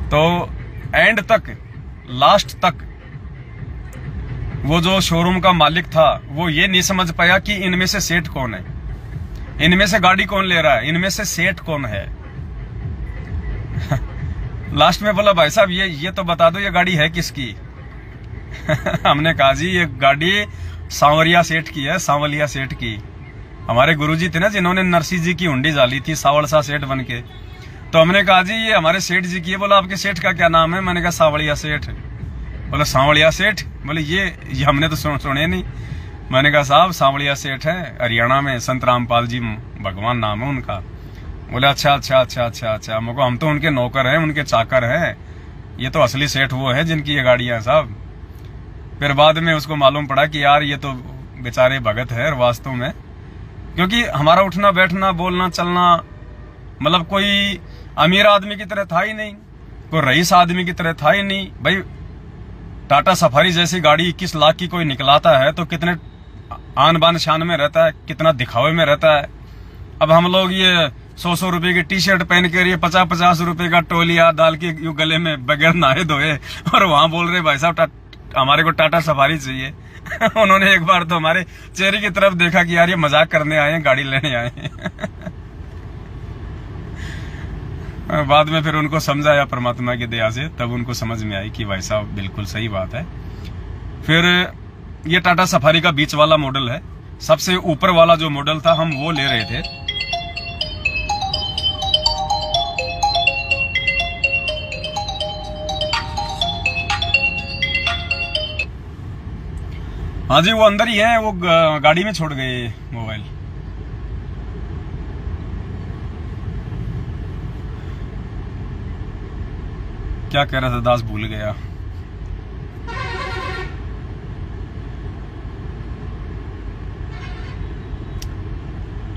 तो एंड तक, लास्ट तक वो जो शोरूम का मालिक था वो ये नहीं समझ पाया कि इनमें से सेठ कौन है, इनमें से गाड़ी कौन ले रहा है, इनमें से सेठ कौन है। लास्ट में बोला भाई साहब ये तो बता दो ये गाड़ी है किसकी। हमने कहा जी ये गाड़ी सांवरिया सेठ की है, सांवलिया सेठ की। हमारे गुरुजी थे ना जिन्होंने नरसी जी की हुंडी जाली थी सावड़सा सेठ बन के। तो हमने कहा जी ये हमारे सेठ जी की है। बोला आपके सेठ का क्या नाम है? मैंने कहा सांवलिया सेठ। बोला सांवलिया सेठ? बोले ये हमने तो सुने नहीं। मैंने कहा साहब सांवलिया सेठ है, हरियाणा में संत रामपाल जी भगवान नाम है उनका। बोले अच्छा मुझको, हम तो उनके नौकर हैं, उनके चाकर हैं, ये तो असली सेठ वो है जिनकी ये गाड़ियां हैं साहब। फिर बाद में उसको मालूम पड़ा कि यार ये तो बेचारे भगत है वास्तव में, क्योंकि हमारा उठना बैठना बोलना चलना मतलब कोई अमीर आदमी की तरह था ही नहीं, कोई रईस आदमी की तरह था ही नहीं भाई। टाटा सफारी जैसी गाड़ी 21 लाख की कोई निकलाता है तो कितने आन बान शान में रहता है, कितना दिखावे में रहता है। अब हम लोग ये 100 रुपए की टी शर्ट पहन कर ये 50 रुपए का टोलिया डाल के यूं गले में बगैर नहाए धोए और वहां बोल रहे भाई साहब हमारे को टाटा सफारी चाहिए। उन्होंने एक बार तो हमारे चेहरे की तरफ देखा कि यार ये मजाक करने आए हैं, गाड़ी लेने आए हैं। बाद में फिर उनको समझाया परमात्मा की दया से, तब उनको समझ में आई कि भाई साहब बिल्कुल सही बात है। फिर ये टाटा सफारी का बीच वाला मॉडल है, सबसे ऊपर वाला जो मॉडल था हम वो ले रहे थे। हाँ जी, वो अंदर ही है, वो गाड़ी में छोड़ गए मोबाइल। क्या कह रहा था दास, भूल गया।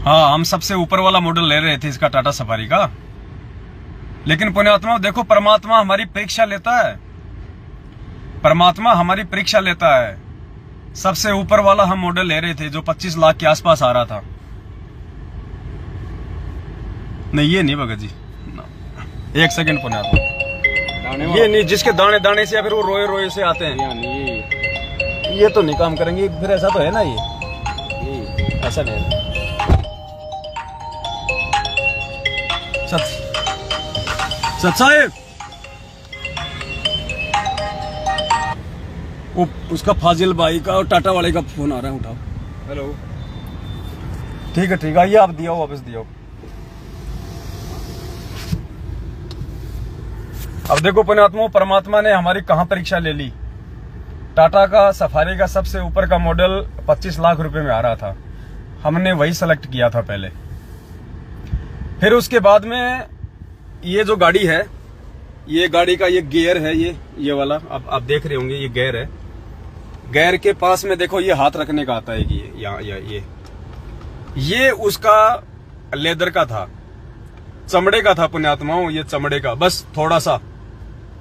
हाँ, हम सबसे ऊपर वाला मॉडल ले रहे थे इसका, टाटा सफारी का। लेकिन पुण्यात्मा देखो, परमात्मा हमारी परीक्षा लेता है, परमात्मा हमारी परीक्षा लेता है। सबसे ऊपर वाला हम मॉडल ले रहे थे जो 25 लाख के आसपास आ रहा था। नहीं, ये नहीं भगत जी, एक सेकंड पुण्यात्मा, ये नहीं जिसके दाने दाने से या फिर वो रोए रोए से आते हैं, ये तो नहीं काम करेंगे। फिर ऐसा तो है ना, ये ऐसा नहीं है। सच साहेब, वो उसका फाजिल भाई का और टाटा वाले का फोन आ रहा है, उठाओ। हेलो, ठीक है ठीक है, ये आप दियो, वापस दियो। अब देखो पुण्यात्मा, परमात्मा ने हमारी कहां परीक्षा ले ली। टाटा का सफारी का सबसे ऊपर का मॉडल 25 लाख रुपए में आ रहा था, हमने वही सेलेक्ट किया था पहले। फिर उसके बाद में ये जो गाड़ी है, ये गाड़ी का ये गियर है, ये वाला आप देख रहे होंगे, ये गियर है। गियर के पास में देखो ये हाथ रखने का आता है कि ये उसका लेदर का था, चमड़े का था पुण्यात्माओं, ये चमड़े का, बस थोड़ा सा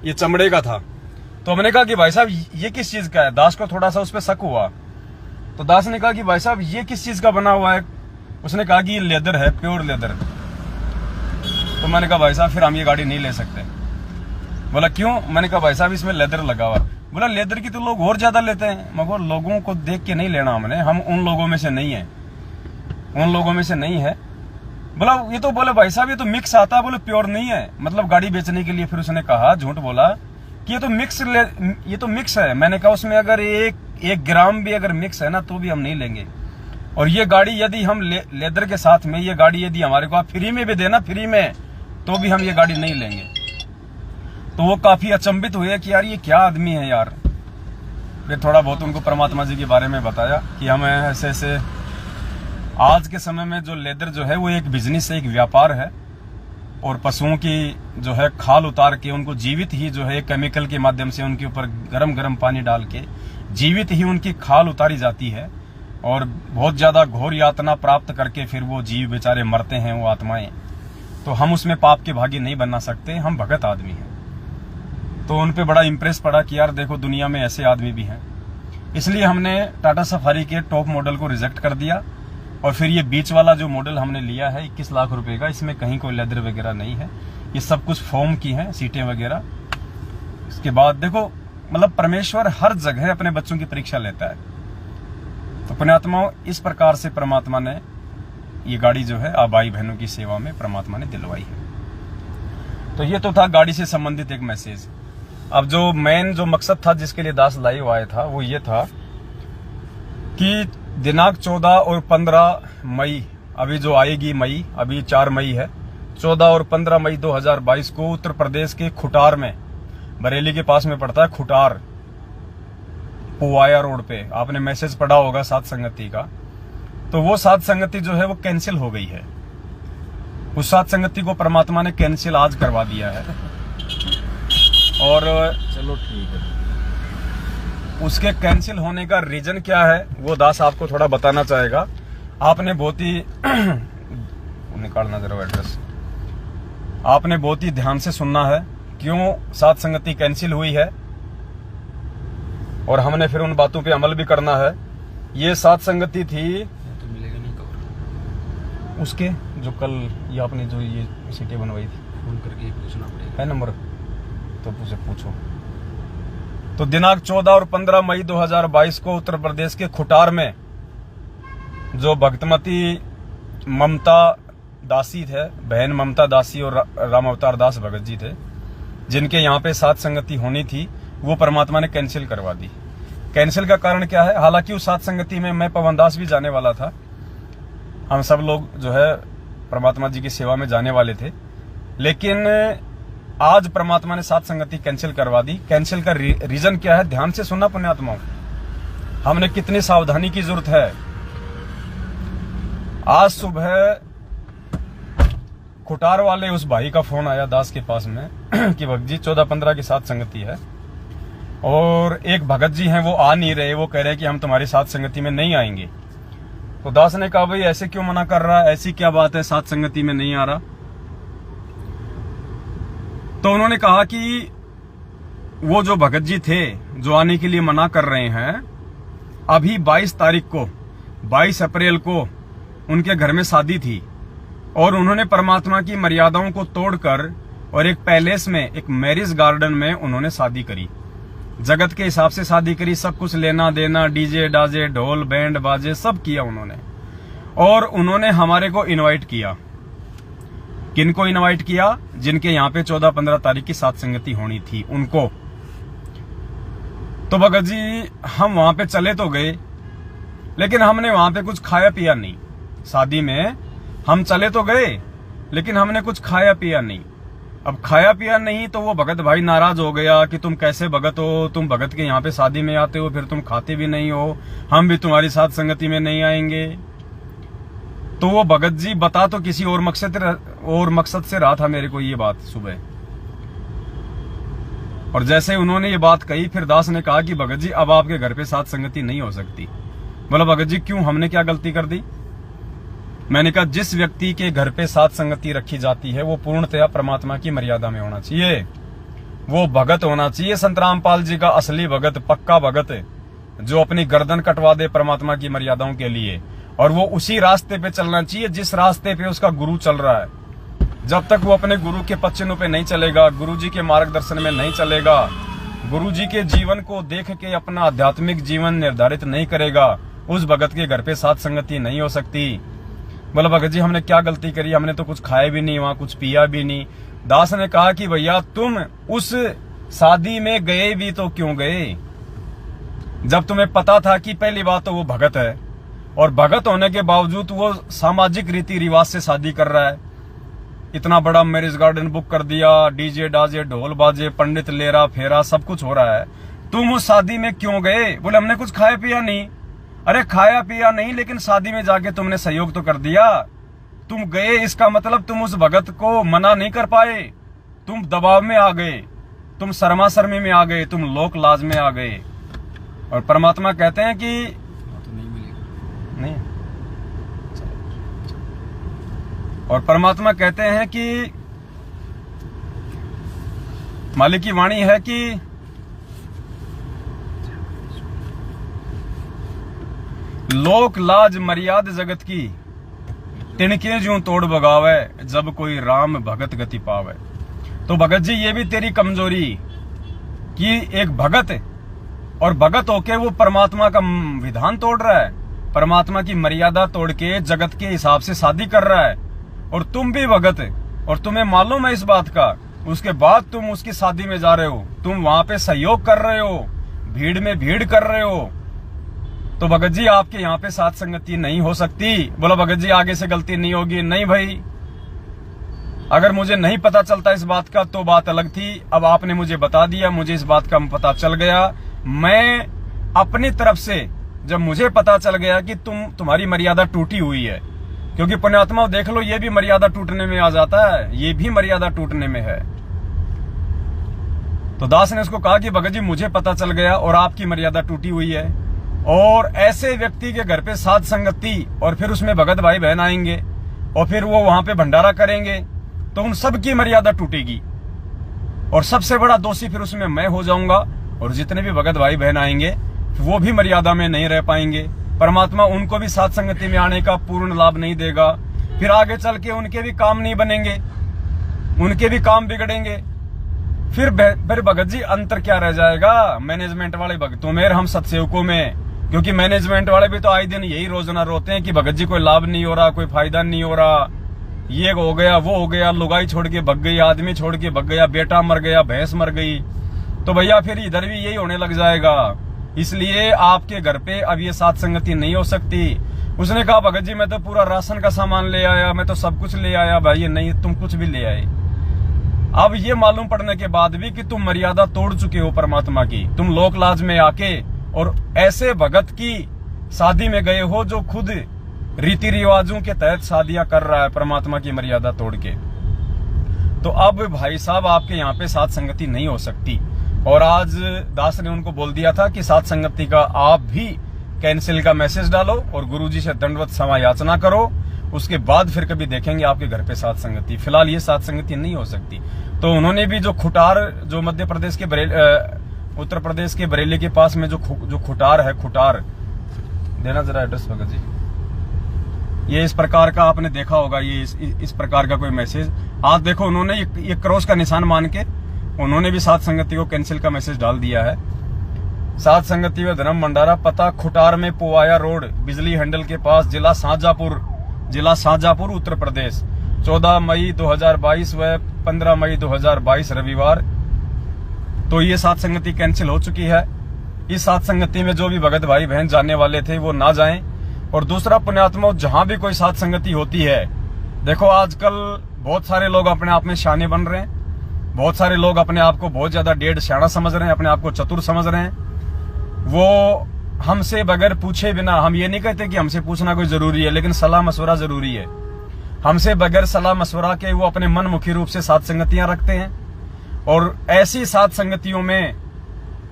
ये चमड़े का था। तो हमने कहा कि भाई साहब ये किस चीज का है। दास को थोड़ा सा उस पर शक हुआ, तो दास ने कहा कि भाई साहब ये किस चीज का बना हुआ है। उसने कहा कि ये लेदर है, प्योर लेदर। तो मैंने कहा भाई साहब फिर हम ये गाड़ी नहीं ले सकते। बोला क्यों? मैंने कहा भाई साहब इसमें लेदर लगा हुआ। बोला लेदर की तो लोग और ज्यादा लेते हैं, मगर लोगों को देख के नहीं लेना हमने, हम उन लोगों में से नहीं है, उन लोगों में से नहीं है। बोला ये तो, बोले भाई साहब ये तो मिक्स आता है, बोले प्योर नहीं है, मतलब गाड़ी बेचने के लिए। फिर उसने कहा, झूठ बोला कि ये तो मिक्स है। मैंने कहा उसमें अगर एक ग्राम भी अगर मिक्स है ना तो भी हम नहीं लेंगे। और ये गाड़ी यदि हम लेदर के साथ में ये गाड़ी यदि हमारे को आप फ्री में भी देना, फ्री में, तो भी हम ये गाड़ी नहीं लेंगे। तो वो काफी अचंभित हुए कि यार ये क्या आदमी है यार। फिर थोड़ा बहुत उनको परमात्मा जी के बारे में बताया कि हमें ऐसे ऐसे, आज के समय में जो लेदर जो है वो एक बिजनेस है, एक व्यापार है। और पशुओं की जो है खाल उतार के उनको जीवित ही जो है केमिकल के माध्यम से उनके ऊपर गरम गरम पानी डाल के जीवित ही उनकी खाल उतारी जाती है, और बहुत ज्यादा घोर यातना प्राप्त करके फिर वो जीव बेचारे मरते हैं, वो आत्माएं। तो हम उसमें पाप के भागी नहीं बनना सकते, हम भगत आदमी हैं। तो उन पे बड़ा इंप्रेस पड़ा कि यार देखो दुनिया में ऐसे आदमी भी हैं। इसलिए हमने टाटा सफारी के टॉप मॉडल को रिजेक्ट कर दिया, और फिर ये बीच वाला जो मॉडल हमने लिया है 21 लाख रुपए का, इसमें कहीं कोई लेदर वगैरह नहीं है, ये सब कुछ फोम की है, सीटें वगैरह। इसके बाद देखो, मतलब परमेश्वर हर जगह अपने बच्चों की परीक्षा लेता है। तो पुण्यात्माओं, इस प्रकार से परमात्मा ने ये गाड़ी जो है आबाई बहनों की सेवा में परमात्मा ने दिलवाई है। तो ये तो था गाड़ी से संबंधित एक मैसेज। अब जो मेन जो मकसद था जिसके लिए दास लाइव आया था वो ये था कि दिनांक 14 और 15 मई, अभी जो आएगी मई, अभी 4 मई है, 14 और 15 मई 2022 को उत्तर प्रदेश के खुटार में, बरेली के पास में पड़ता है खुटार, पुवाया रोड पे, आपने मैसेज पढ़ा होगा सात संगति का। तो वो सात संगति जो है वो कैंसिल हो गई है। उस सात संगति को परमात्मा ने कैंसिल आज करवा दिया है। और चलो ठीक है, उसके कैंसिल होने का रीजन क्या है वो दास आपको थोड़ा बताना चाहेगा। आपने बहुत ही निकालना जरा एड्रेस, आपने बहुत ही ध्यान से सुनना है क्यों साथ संगति कैंसिल हुई है, और हमने फिर उन बातों पे अमल भी करना है। ये साथ संगति थी तो मिलेगा नहीं कवर उसके जो कल ये आपने जो ये सीटें बनवाई थी, फोन करके पूछना पड़ेगा। है नंबर तो उसे पूछो। तो दिनांक 14 और 15 मई 2022 को उत्तर प्रदेश के खुटार में जो भक्तमती ममता दासी थे, बहन ममता दासी और राम अवतार दास भगत जी थे, जिनके यहाँ पे साथ संगति होनी थी, वो परमात्मा ने कैंसिल करवा दी। कैंसिल का कारण क्या है? हालांकि उस साथ संगति में मैं पवन दास भी जाने वाला था, हम सब लोग जो है परमात्मा जी की सेवा में जाने वाले थे, लेकिन आज परमात्मा ने साथ संगति कैंसिल करवा दी। कैंसिल का रीजन क्या है? ध्यान से सुनना पुण्यात्माओं, हमने कितनी सावधानी की जरूरत है। आज सुबह खुटार वाले उस भाई का फोन आया दास के पास में कि भगत जी 14-15 की साथ संगति है, और एक भगत जी हैं वो आ नहीं रहे, वो कह रहे हैं कि हम तुम्हारी साथ संगति में नहीं आएंगे। तो दास ने कहा भाई ऐसे क्यों मना कर रहा है, ऐसी क्या बात है, साथ संगति में नहीं आ रहा? तो उन्होंने कहा कि वो जो भगत जी थे जो आने के लिए मना कर रहे हैं, अभी 22 तारीख को 22 अप्रैल को उनके घर में शादी थी, और उन्होंने परमात्मा की मर्यादाओं को तोड़कर और एक पैलेस में, एक मैरिज गार्डन में उन्होंने शादी करी, जगत के हिसाब से शादी करी, सब कुछ लेना देना, डीजे डाजे ढोल बैंड बाजे सब किया उन्होंने। और उन्होंने हमारे को इनवाइट किया। किनको इनवाइट किया? जिनके यहाँ पे 14-15 तारीख की साथ संगति होनी थी उनको। तो भगत जी हम वहां पे चले तो गए, लेकिन हमने वहां पे कुछ खाया पिया नहीं। शादी में हम चले तो गए, लेकिन हमने कुछ खाया पिया नहीं। अब खाया पिया नहीं तो वो भगत भाई नाराज हो गया कि तुम कैसे भगत हो, तुम भगत के यहाँ पे शादी में आते हो, फिर तुम खाते भी नहीं हो, हम भी तुम्हारी साथ संगति में नहीं आएंगे। तो वो भगत जी बता तो किसी और मकसद से रहा था मेरे को ये बात सुबह। और जैसे उन्होंने ये बात कही, फिर दास ने कहा कि भगत जी अब आपके घर पे साथ संगति नहीं हो सकती। बोला भगत जी क्यों, हमने क्या गलती कर दी? मैंने कहा जिस व्यक्ति के घर पे साथ संगति रखी जाती है वो पूर्णतया परमात्मा की मर्यादा में होना चाहिए, वो भगत होना चाहिए संत रामपाल जी का असली भगत, पक्का भगत, जो अपनी गर्दन कटवा दे परमात्मा की मर्यादाओं के लिए, और वो उसी रास्ते पे चलना चाहिए जिस रास्ते पे उसका गुरु चल रहा है। जब तक वो अपने गुरु के पद चिन्हों पे नहीं चलेगा, गुरु जी के मार्गदर्शन में नहीं चलेगा, गुरु जी के जीवन को देख के अपना आध्यात्मिक जीवन निर्धारित नहीं करेगा, उस भगत के घर पे साथ संगति नहीं हो सकती। बोला भगत जी हमने क्या गलती करी, हमने तो कुछ खाया भी नहीं, वहां कुछ पिया भी नहीं। दास ने कहा कि भैया तुम उस शादी में गए भी तो क्यों गए, जब तुम्हें पता था कि पहली बात तो वो भगत है, और भगत होने के बावजूद वो सामाजिक रीति रिवाज से शादी कर रहा है। इतना बड़ा मैरिज गार्डन बुक कर दिया, डीजे डाजे ढोल बाजे, पंडित लेरा फेरा सब कुछ हो रहा है, तुम उस शादी में क्यों गए? बोले हमने कुछ खाया पिया नहीं। अरे खाया पिया नहीं, लेकिन शादी में जाके तुमने सहयोग तो कर दिया। तुम गए, इसका मतलब तुम उस भगत को मना नहीं कर पाए, तुम दबाव में आ गए, तुम शर्मा शर्मी में आ गए, तुम लोक लाज में आ गए। और परमात्मा कहते हैं कि तो नहीं मिलेगा नहीं, और परमात्मा कहते हैं कि मालिक की वाणी है कि लोक लाज मर्याद जगत की तिनके जूं तोड़ बगावे, जब कोई राम भगत गति पावे। तो भगत जी ये भी तेरी कमजोरी कि एक भगत, और भगत होके वो परमात्मा का विधान तोड़ रहा है, परमात्मा की मर्यादा तोड़ के जगत के हिसाब से शादी कर रहा है। और तुम भी भगत है और तुम्हें मालूम है इस बात का, उसके बाद तुम उसकी शादी में जा रहे हो, तुम वहां पे सहयोग कर रहे हो, भीड़ में भीड़ कर रहे हो। तो भगत जी आपके यहाँ पे साथ संगति नहीं हो सकती। बोला भगत जी आगे से गलती नहीं होगी। नहीं भाई, अगर मुझे नहीं पता चलता इस बात का तो बात अलग थी, अब आपने मुझे बता दिया, मुझे इस बात का पता चल गया। मैं अपनी तरफ से जब मुझे पता चल गया कि तुम्हारी मर्यादा टूटी हुई है, क्योंकि पुण्यात्मा देख लो ये भी मर्यादा टूटने में आ जाता है, ये भी मर्यादा टूटने में है। तो दास ने उसको कहा कि भगत जी मुझे पता चल गया और आपकी मर्यादा टूटी हुई है, और ऐसे व्यक्ति के घर पे साध संगति और फिर उसमें भगत भाई बहन आएंगे और फिर वो वहां पे भंडारा करेंगे तो उन सबकी मर्यादा टूटेगी और सबसे बड़ा दोषी फिर उसमें मैं हो जाऊंगा, और जितने भी भगत भाई बहन आएंगे वो भी मर्यादा में नहीं रह पाएंगे। परमात्मा उनको भी साध संगति में आने का पूर्ण लाभ नहीं देगा, फिर आगे चल के उनके भी काम नहीं बनेंगे, उनके भी काम बिगड़ेंगे। फिर भगत जी अंतर क्या रह जाएगा मैनेजमेंट वाले भक्तों में और हम सत्सेवकों में? क्योंकि मैनेजमेंट वाले भी तो आए दिन यही रोजाना रोते हैं कि भगत जी कोई लाभ नहीं हो रहा, कोई फायदा नहीं हो रहा, ये हो गया वो हो गया, लुगाई छोड़ के भग गई, आदमी छोड़ के भग गया, बेटा मर गया, भैंस मर गई। तो भैया फिर इधर भी यही होने लग जाएगा। इसलिए आपके घर पे अब ये साध संगति नहीं हो सकती। उसने कहा भगत जी मैं तो पूरा राशन का सामान ले आया, मैं तो सब कुछ ले आया। भाई नहीं, तुम कुछ भी ले आए। अब ये मालूम पड़ने के बाद भी कि तुम मर्यादा तोड़ चुके हो परमात्मा की, तुम लोक लाज में आके और ऐसे भगत की शादी में गए हो जो खुद रीति रिवाजों के तहत शादियां कर रहा है परमात्मा की मर्यादा तोड़ के। तो अब भाई साहब आपके यहाँ पे साध संगति नहीं हो सकती। और आज दास ने उनको बोल दिया था कि साध संगति का आप भी कैंसिल का मैसेज डालो और गुरुजी से दंडवत क्षमा याचना करो, उसके बाद फिर कभी देखेंगे आपके घर पे साध संगति। फिलहाल ये साध संगति नहीं हो सकती। तो उन्होंने भी जो खुटार, जो मध्य प्रदेश के उत्तर प्रदेश के बरेली के पास में जो खुटार है, खुटार देना जरा एड्रेस भगत जी। ये इस प्रकार का आपने देखा होगा, ये इस प्रकार का कोई मैसेज आज देखो, उन्होंने ये क्रॉस का निशान मान के उन्होंने भी साध संगति को कैंसिल का मैसेज डाल दिया है। साध संगति व धर्म भंडारा, पता खुटार में पोवाया रोड, बिजली हैंडल के पास, जिला शाहजहांपुर उत्तर प्रदेश, 14 मई 2022 व 15 मई 2022 रविवार। तो ये साध संगति कैंसिल हो चुकी है। इस साध संगति में जो भी भगत भाई बहन जाने वाले थे वो ना जाएं। और दूसरा पुण्यात्मा, जहां भी कोई साध संगति होती है, देखो आजकल बहुत सारे लोग अपने आप में शाने बन रहे हैं, बहुत सारे लोग अपने आप को बहुत ज्यादा डेढ़ शाना समझ रहे हैं, अपने आप को चतुर समझ रहे हैं। वो हमसे बगैर पूछे बिना, हम ये नहीं कहते कि हमसे पूछना कोई जरूरी है, लेकिन सलाह मशवरा जरूरी है। हमसे बगैर सलाह मशवरा के वो अपने मनमुखी रूप से साध संगतियां रखते हैं। और ऐसी साध संगतियों में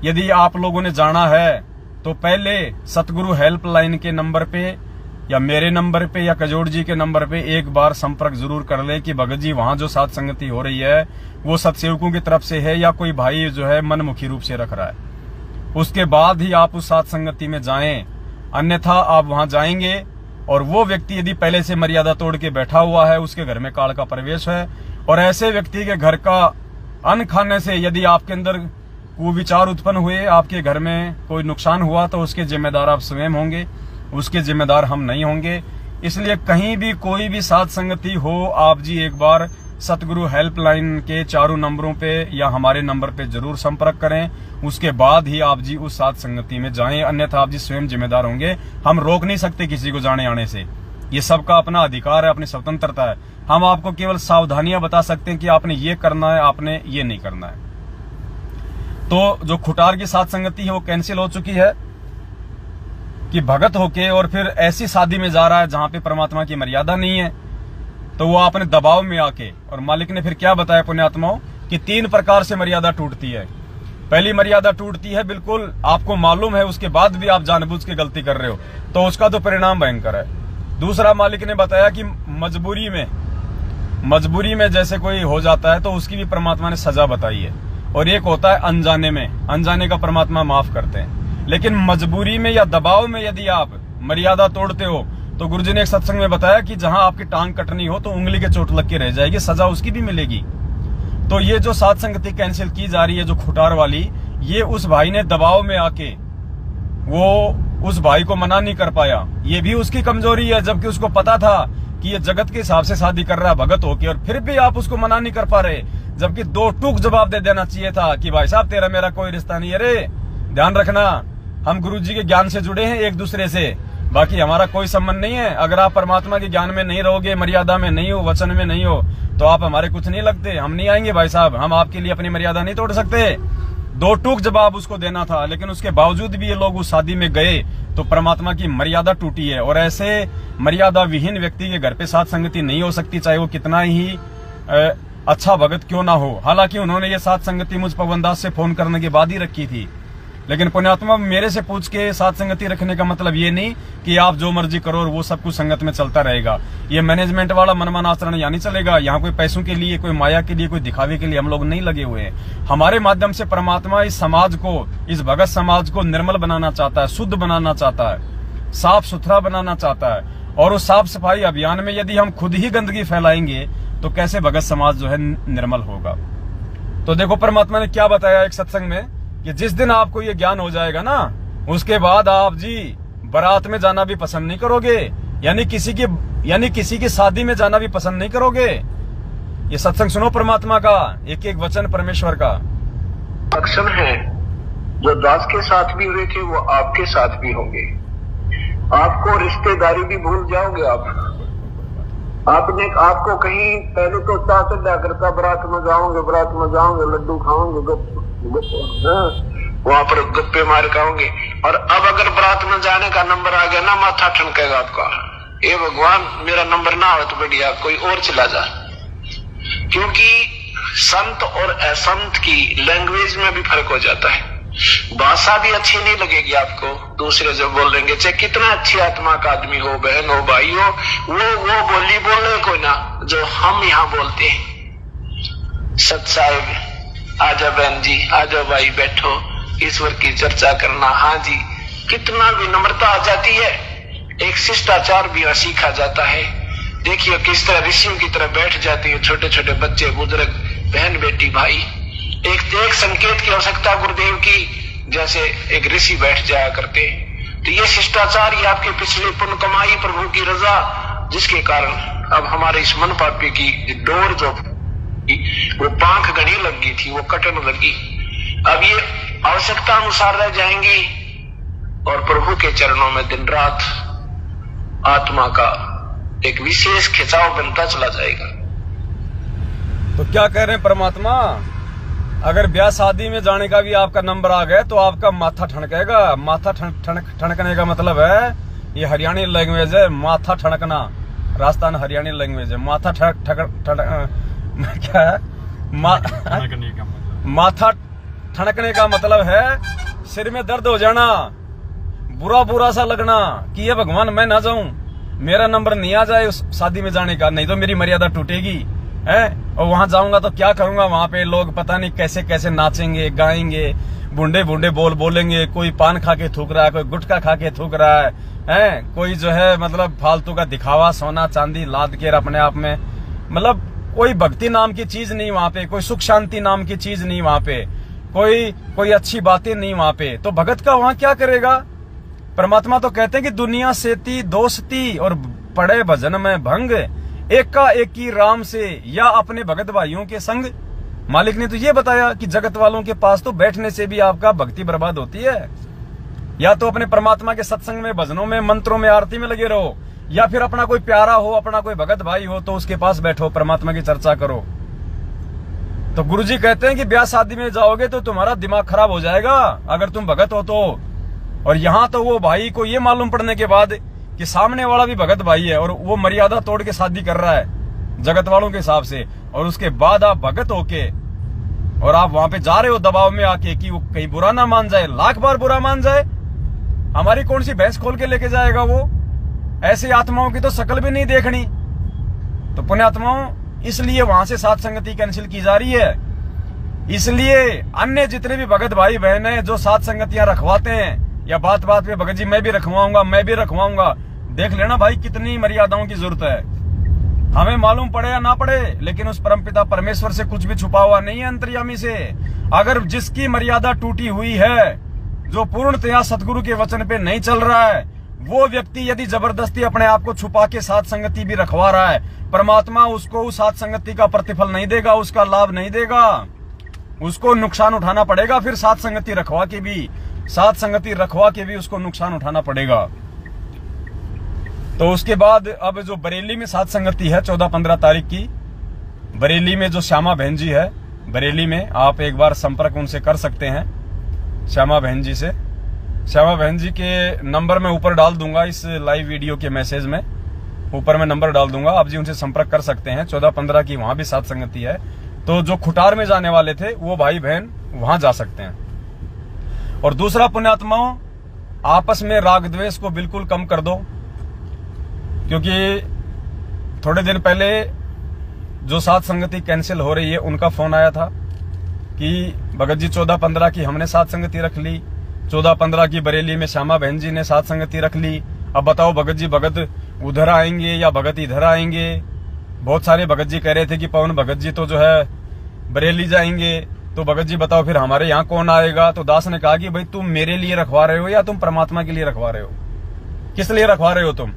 यदि आप लोगों ने जाना है तो पहले सतगुरु हेल्पलाइन के नंबर पे या मेरे नंबर पे या कजोड़ जी के नंबर पे एक बार संपर्क जरूर कर ले कि भगत जी वहां जो साध संगति हो रही है वो सत्सेवकों की तरफ से है या कोई भाई जो है मनमुखी रूप से रख रहा है। उसके बाद ही आप उस साध संगति में जाएं, अन्यथा आप वहां जाएंगे और वो व्यक्ति यदि पहले से मर्यादा तोड़ के बैठा हुआ है, उसके घर में काल का प्रवेश है, और ऐसे व्यक्ति के घर का अन्न खाने से यदि आपके अंदर वो विचार उत्पन्न हुए, आपके घर में कोई नुकसान हुआ, तो उसके जिम्मेदार आप स्वयं होंगे, उसके जिम्मेदार हम नहीं होंगे। इसलिए कहीं भी कोई भी साध संगति हो, आप जी एक बार सतगुरु हेल्पलाइन के चारों नंबरों पे या हमारे नंबर पे जरूर संपर्क करें, उसके बाद ही आप जी उस साध संगति में जाएं, अन्यथा आप जी स्वयं जिम्मेदार होंगे। हम रोक नहीं सकते किसी को जाने आने से, ये सबका अपना अधिकार है, अपनी स्वतंत्रता है। हम आपको केवल सावधानियां बता सकते हैं कि आपने ये करना है, आपने ये नहीं करना है। तो जो खुटार की साध संगति है वो कैंसिल हो चुकी है कि भगत होके और फिर ऐसी शादी में जा रहा है जहां पे परमात्मा की मर्यादा नहीं है, तो वो आपने दबाव में आके, और मालिक ने फिर क्या बताया पुण्यात्माओं कि 3 प्रकार से मर्यादा टूटती है। पहली मर्यादा टूटती है बिल्कुल आपको मालूम है, उसके बाद भी आप जानबूझ के गलती कर रहे हो, तो उसका तो परिणाम भयंकर है। दूसरा मालिक ने बताया कि मजबूरी में जैसे कोई हो जाता है तो उसकी भी परमात्मा ने सजा बताई है। और एक होता है अनजाने में, अनजाने का परमात्मा माफ करते हैं। लेकिन मजबूरी में या दबाव में यदि आप मर्यादा तोड़ते हो तो गुरुजी ने एक सत्संग में बताया कि जहां आपकी टांग कटनी हो तो उंगली के चोट लग के रह जाएगी, सजा उसकी भी मिलेगी। तो ये जो साध संगति कैंसिल की जा रही है जो खुटार वाली, ये उस भाई ने दबाव में आके वो उस भाई को मना नहीं कर पाया, ये भी उसकी कमजोरी है, जबकि उसको पता था कि ये जगत के हिसाब से शादी कर रहा है भगत होके, और फिर भी आप उसको मना नहीं कर पा रहे। जबकि 2 टूक जवाब दे देना चाहिए था कि भाई साहब तेरा मेरा कोई रिश्ता नहीं है रे, ध्यान रखना हम गुरुजी के ज्ञान से जुड़े हैं एक दूसरे से, बाकी हमारा कोई संबंध नहीं है। अगर आप परमात्मा के ज्ञान में नहीं रहोगे, मर्यादा में नहीं हो, वचन में नहीं हो, तो आप हमारे कुछ नहीं लगते, हम नहीं आएंगे भाई साहब, हम आपके लिए अपनी मर्यादा नहीं तोड़ सकते। 2 टूक जवाब उसको देना था, लेकिन उसके बावजूद भी ये लोग उस शादी में गए तो परमात्मा की मर्यादा टूटी है। और ऐसे मर्यादा विहीन व्यक्ति के घर पे साध संगति नहीं हो सकती, चाहे वो कितना ही अच्छा भगत क्यों ना हो। हालांकि उन्होंने ये साथ संगति मुझ पवनदास से फोन करने के बाद ही रखी थी, लेकिन पुण्यात्मा मेरे से पूछ के साथ संगति रखने का मतलब ये नहीं कि आप जो मर्जी करो और वो सब कुछ संगत में चलता रहेगा। ये मैनेजमेंट वाला मनमाना आचरण यहाँ नहीं चलेगा। यहाँ कोई पैसों के लिए, कोई माया के लिए, कोई दिखावे के लिए हम लोग नहीं लगे हुए हैं। हमारे माध्यम से परमात्मा इस समाज को, इस भगत समाज को निर्मल बनाना चाहता है, शुद्ध बनाना चाहता है, साफ सुथरा बनाना चाहता है। और उस साफ सफाई अभियान में यदि हम खुद ही गंदगी फैलाएंगे तो कैसे भगत समाज जो है निर्मल होगा। तो देखो परमात्मा ने क्या बताया एक सत्संग में कि जिस दिन आपको ये ज्ञान हो जाएगा ना, उसके बाद आप जी बारात में जाना भी पसंद नहीं करोगे, यानी किसी की शादी में जाना भी पसंद नहीं करोगे। ये सत्संग सुनो परमात्मा का, एक एक वचन परमेश्वर का। लक्षण है जो दास के साथ भी हुए थे वो आपके साथ भी होंगे। आपको रिश्तेदारी भी भूल जाओगे। आपको कहीं पहले तो चाह चढ़ा करता, बारात में जाओगे, लड्डू खाओगे, वहां पर गप्पे मार खाओगे। और अब अगर बारात में जाने का नंबर आ गया ना, माथा ठनकेगा आपका, ए भगवान मेरा नंबर ना हो तो बढ़िया कोई और चला जा। क्योंकि संत और असंत की लैंग्वेज में भी फर्क हो जाता है। भाषा भी अच्छी नहीं लगेगी आपको, दूसरे जो बोल देंगे, चाहे कितना अच्छी आत्मा का आदमी हो, बहन हो, भाई हो, वो बोली बोले कोई ना जो हम यहाँ बोलते हैं। सत साहिब आजा, बहन जी आजा, भाई बैठो, ईश्वर की चर्चा करना। हाँ जी, कितना विनम्रता आ जाती है, एक शिष्टाचार भी सीखा जाता है। देखिए किस तरह ऋषियों की तरह बैठ जाते हैं छोटे छोटे बच्चे, बुजुर्ग, बहन, बेटी, भाई। एक संकेत की आवश्यकता गुरुदेव की, जैसे एक ऋषि बैठ जाया करते। तो ये शिष्टाचार, ये आपके पिछले पुण्य कमाई, प्रभु की रजा, जिसके कारण अब हमारे इस मन पापी की डोर जो वो पांख घनी लग गई थी, वो कटन लगी। अब ये आवश्यकता अनुसार रह जाएंगी और प्रभु के चरणों में दिन रात आत्मा का एक विशेष खिंचाव बनता चला जाएगा। तो क्या कह रहे हैं परमात्मा, अगर ब्याह शादी में जाने का भी आपका नंबर आ गया तो आपका माथा ठनकेगा। माथा ठनकने का मतलब है, ये हरियाणी लैंग्वेज है, माथा ठनकना, राजस्थान हरियाणी लैंग्वेज है। माथा क्या है, माथा ठनकने का मतलब है सिर में दर्द हो जाना, बुरा सा लगना कि ये भगवान मैं ना जाऊं, मेरा नंबर नहीं आ जाए उस शादी में जाने का, नहीं तो मेरी मर्यादा टूटेगी है। और वहां जाऊंगा तो क्या करूंगा, वहां पे लोग पता नहीं कैसे कैसे नाचेंगे, गाएंगे, बुंडे बोलेंगे, कोई पान खा के थूक रहा है, कोई गुटखा खा के थूक रहा है, कोई जो है मतलब फालतू का दिखावा, सोना चांदी लाद के अपने आप में, मतलब कोई भक्ति नाम की चीज नहीं वहां पे, कोई सुख शांति नाम की चीज नहीं वहां पे, कोई अच्छी बातें नहीं वहां पे। तो भगत का वहां क्या करेगा। परमात्मा तो कहते हैं कि दुनिया सेती दोस्ती और पड़े भजन में भंग, एका एकी राम से या अपने भगत भाइयों के संग। मालिक ने तो ये बताया कि जगत वालों के पास तो बैठने से भी आपका भक्ति बर्बाद होती है। या तो अपने परमात्मा के सत्संग में, भजनों में, मंत्रों में, आरती में लगे रहो, या फिर अपना कोई प्यारा हो, अपना कोई भगत भाई हो तो उसके पास बैठो, परमात्मा की चर्चा करो। तो गुरुजी कहते हैं कि ब्याह शादी में जाओगे तो तुम्हारा दिमाग खराब हो जाएगा अगर तुम भगत हो तो। और यहाँ तो वो भाई को ये मालूम पड़ने के बाद कि सामने वाला भी भगत भाई है और वो मर्यादा तोड़ के शादी कर रहा है जगत वालों के हिसाब से, और उसके बाद आप भगत होके और आप वहां पे जा रहे हो दबाव में आके कि वो कहीं बुरा ना मान जाए, लाख बार बुरा मान जाए, हमारी कौन सी भैंस खोल के लेके जाएगा वो। ऐसी आत्माओं की तो शकल भी नहीं देखनी। तो पुण्यात्माओं, इसलिए वहां से साथ संगति कैंसिल की जा रही है। इसलिए अन्य जितने भी भगत भाई बहन हैं जो साथ संगतियां रखवाते हैं, या बात बात पे भगत जी मैं भी रखवाऊंगा, देख लेना भाई कितनी मर्यादाओं की जरूरत है। हमें मालूम पड़े या ना पड़े, लेकिन उस परमपिता परमेश्वर से कुछ भी छुपा हुआ नहीं है अंतर्यामी से। अगर जिसकी मर्यादा टूटी हुई है, जो पूर्णतया सतगुरु के वचन पे नहीं चल रहा है, वो व्यक्ति यदि जबरदस्ती अपने आप को छुपा के साथ संगति भी रखवा रहा है, परमात्मा उसको उस साथ संगति का प्रतिफल नहीं देगा, उसका लाभ नहीं देगा, उसको नुकसान उठाना पड़ेगा। फिर साथ संगति रखवा के भी उसको नुकसान उठाना पड़ेगा। तो उसके बाद अब जो बरेली में साथ संगति है 14-15 तारीख की, बरेली में जो श्यामा बहन जी है, बरेली में आप एक बार संपर्क उनसे कर सकते हैं, श्यामा बहन जी से। श्यामा बहन जी के नंबर मैं ऊपर डाल दूंगा इस लाइव वीडियो के मैसेज में। ऊपर मैं नंबर डाल दूंगा, आप जी उनसे संपर्क कर सकते हैं। 14-15 की वहां भी सात संगति है, तो जो खुटार में जाने वाले थे वो भाई बहन वहां जा सकते हैं। और दूसरा पुण्यात्माओं, आपस में राग द्वेष को बिल्कुल कम कर दो, क्योंकि थोड़े दिन पहले जो सात संगति कैंसिल हो रही है उनका फोन आया था कि भगत जी 14-15 की हमने सात संगति रख ली, 14-15 की बरेली में श्यामा बहन जी ने सात संगति रख ली, अब बताओ भगत जी भगत उधर आएंगे या भगत इधर आएंगे। बहुत सारे भगत जी कह रहे थे कि पवन भगत जी तो जो है बरेली जाएंगे, तो भगत जी बताओ फिर हमारे यहाँ कौन आएगा। तो दास ने कहा कि भाई तुम मेरे लिए रखवा रहे हो या तुम परमात्मा के लिए रखवा रहे हो, किस लिए रखवा रहे हो तुम।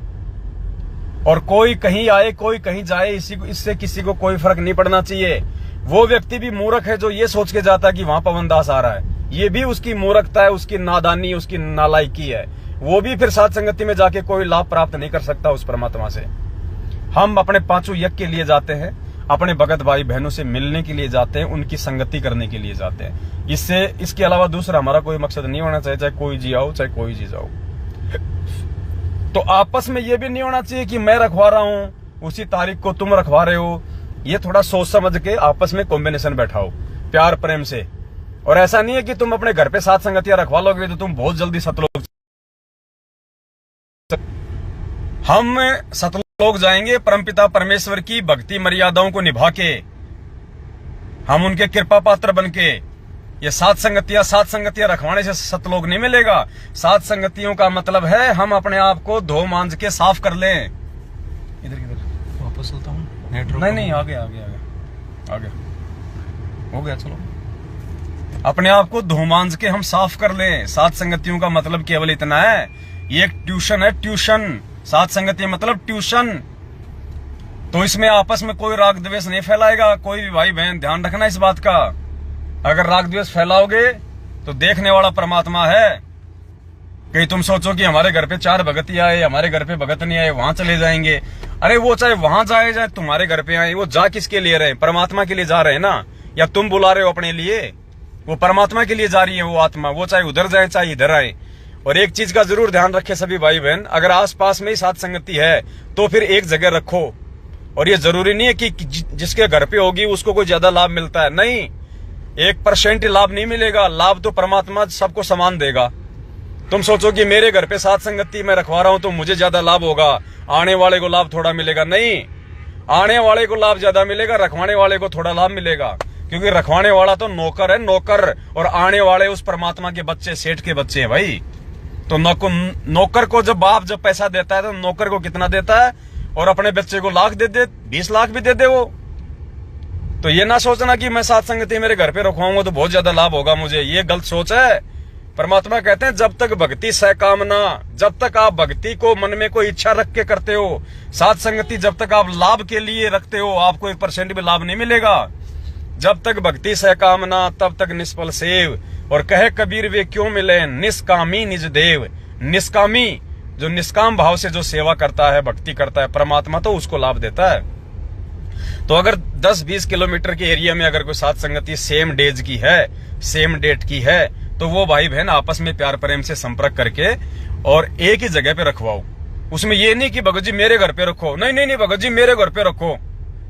और कोई कहीं आए कोई कहीं जाए, इससे किसी को कोई फर्क नहीं पड़ना चाहिए। वो व्यक्ति भी मूर्ख है जो ये सोच के जाता है कि वहां पवन दास आ रहा है, ये भी उसकी मूर्खता है, उसकी नादानी, उसकी नालायकी है। वो भी फिर सात संगति में जाके कोई लाभ प्राप्त नहीं कर सकता उस परमात्मा से। हम अपने पांचों यज्ञ के लिए जाते हैं, अपने भगत भाई बहनों से मिलने के लिए जाते हैं, उनकी संगति करने के लिए जाते हैं। इसके अलावा दूसरा हमारा कोई मकसद नहीं होना चाहिए, चाहे कोई जी आओ चाहे कोई जी जाओ। तो आपस में ये भी नहीं होना चाहिए कि मैं रखवा रहा हूं उसी तारीख को तुम रखवा रहे हो। ये थोड़ा सोच समझ के आपस में कॉम्बिनेशन बैठाओ प्यार प्रेम से। और ऐसा नहीं है कि तुम अपने घर पे सात संगतियां रखवा लोगे तो तुम बहुत जल्दी सतलोक, हम सतलोक जाएंगे परमपिता परमेश्वर की भक्ति मर्यादाओं को निभा के, हम उनके कृपा पात्र बन के। ये सात संगतियां रखवाने से सतलोक नहीं मिलेगा। सात संगतियों का मतलब है हम अपने आप को धो मांझ के साफ कर लें। इधर किधर वापस चलता हूँ, नहीं आ गया हो गया। चलो अपने आप को धो मांझ के हम साफ कर लें। सात संगतियों का मतलब केवल इतना है, ये एक ट्यूशन है, ट्यूशन। सात संगति मतलब ट्यूशन। तो इसमें आपस में कोई राग द्वेष नहीं फैलाएगा कोई भी भाई बहन, ध्यान रखना इस बात का। अगर राग द्वेष फैलाओगे तो देखने वाला परमात्मा है। कहीं तुम सोचो कि हमारे घर पे 4 भगत ही आए, हमारे घर पे भगत नहीं आए, वहां चले जाएंगे। अरे वो चाहे वहां जाए चाहे तुम्हारे घर पे आए, वो जा किसके लिए रहे? परमात्मा के लिए जा रहे हैं ना। या तुम बुला रहे हो अपने लिए? वो परमात्मा के लिए जा रही है वो आत्मा। वो चाहे उधर जाए चाहे इधर आए। और एक चीज का जरूर ध्यान रखे सभी भाई बहन, अगर आसपास में ही सात संगति है तो फिर एक जगह रखो। और ये जरूरी नहीं है कि जिसके घर पे होगी उसको कोई ज्यादा लाभ मिलता है, नहीं। 1% लाभ नहीं मिलेगा, लाभ तो परमात्मा सबको समान देगा। तुम सोचो कि मेरे घर पे सात संगति मैं रखवा रहा हूं तो मुझे ज्यादा लाभ होगा, आने वाले को लाभ थोड़ा मिलेगा, नहीं। आने वाले को लाभ ज्यादा मिलेगा, रखवाने वाले को थोड़ा लाभ मिलेगा। क्योंकि रखवाने वाला तो नौकर है, नौकर। और आने वाले उस परमात्मा के बच्चे, सेठ के बच्चे हैं भाई। तो नौकर को जब बाप जब पैसा देता है तो नौकर को कितना देता है? और अपने बच्चे को लाख दे दे, 20 लाख भी दे दे वो। तो ये ना सोचना कि मैं सात संगति मेरे घर पे रखवाऊंगा तो बहुत ज्यादा लाभ होगा मुझे, ये गलत सोच है। परमात्मा कहते हैं जब तक भक्ति सहकामना, जब तक आप भक्ति को मन में कोई इच्छा रख के करते हो, सात संगति जब तक आप लाभ के लिए रखते हो, आपको 1% भी लाभ नहीं मिलेगा। जब तक भक्ति सहकामना तब तक निष्फल सेव। और कहे कबीर वे क्यों मिले निष्कामी निज देव। निष्कामी जो निष्काम भाव से जो सेवा करता है, भक्ति करता है परमात्मा, तो उसको लाभ देता है। तो अगर 10-20 किलोमीटर के एरिया में अगर कोई सात संगति सेम डेज की है, सेम डेट की है, तो वो भाई बहन आपस में प्यार प्रेम से संपर्क करके और एक ही जगह पे रखवाओ। उसमें ये नहीं कि भगत जी मेरे घर पे रखो, नहीं भगत जी मेरे घर पे रखो,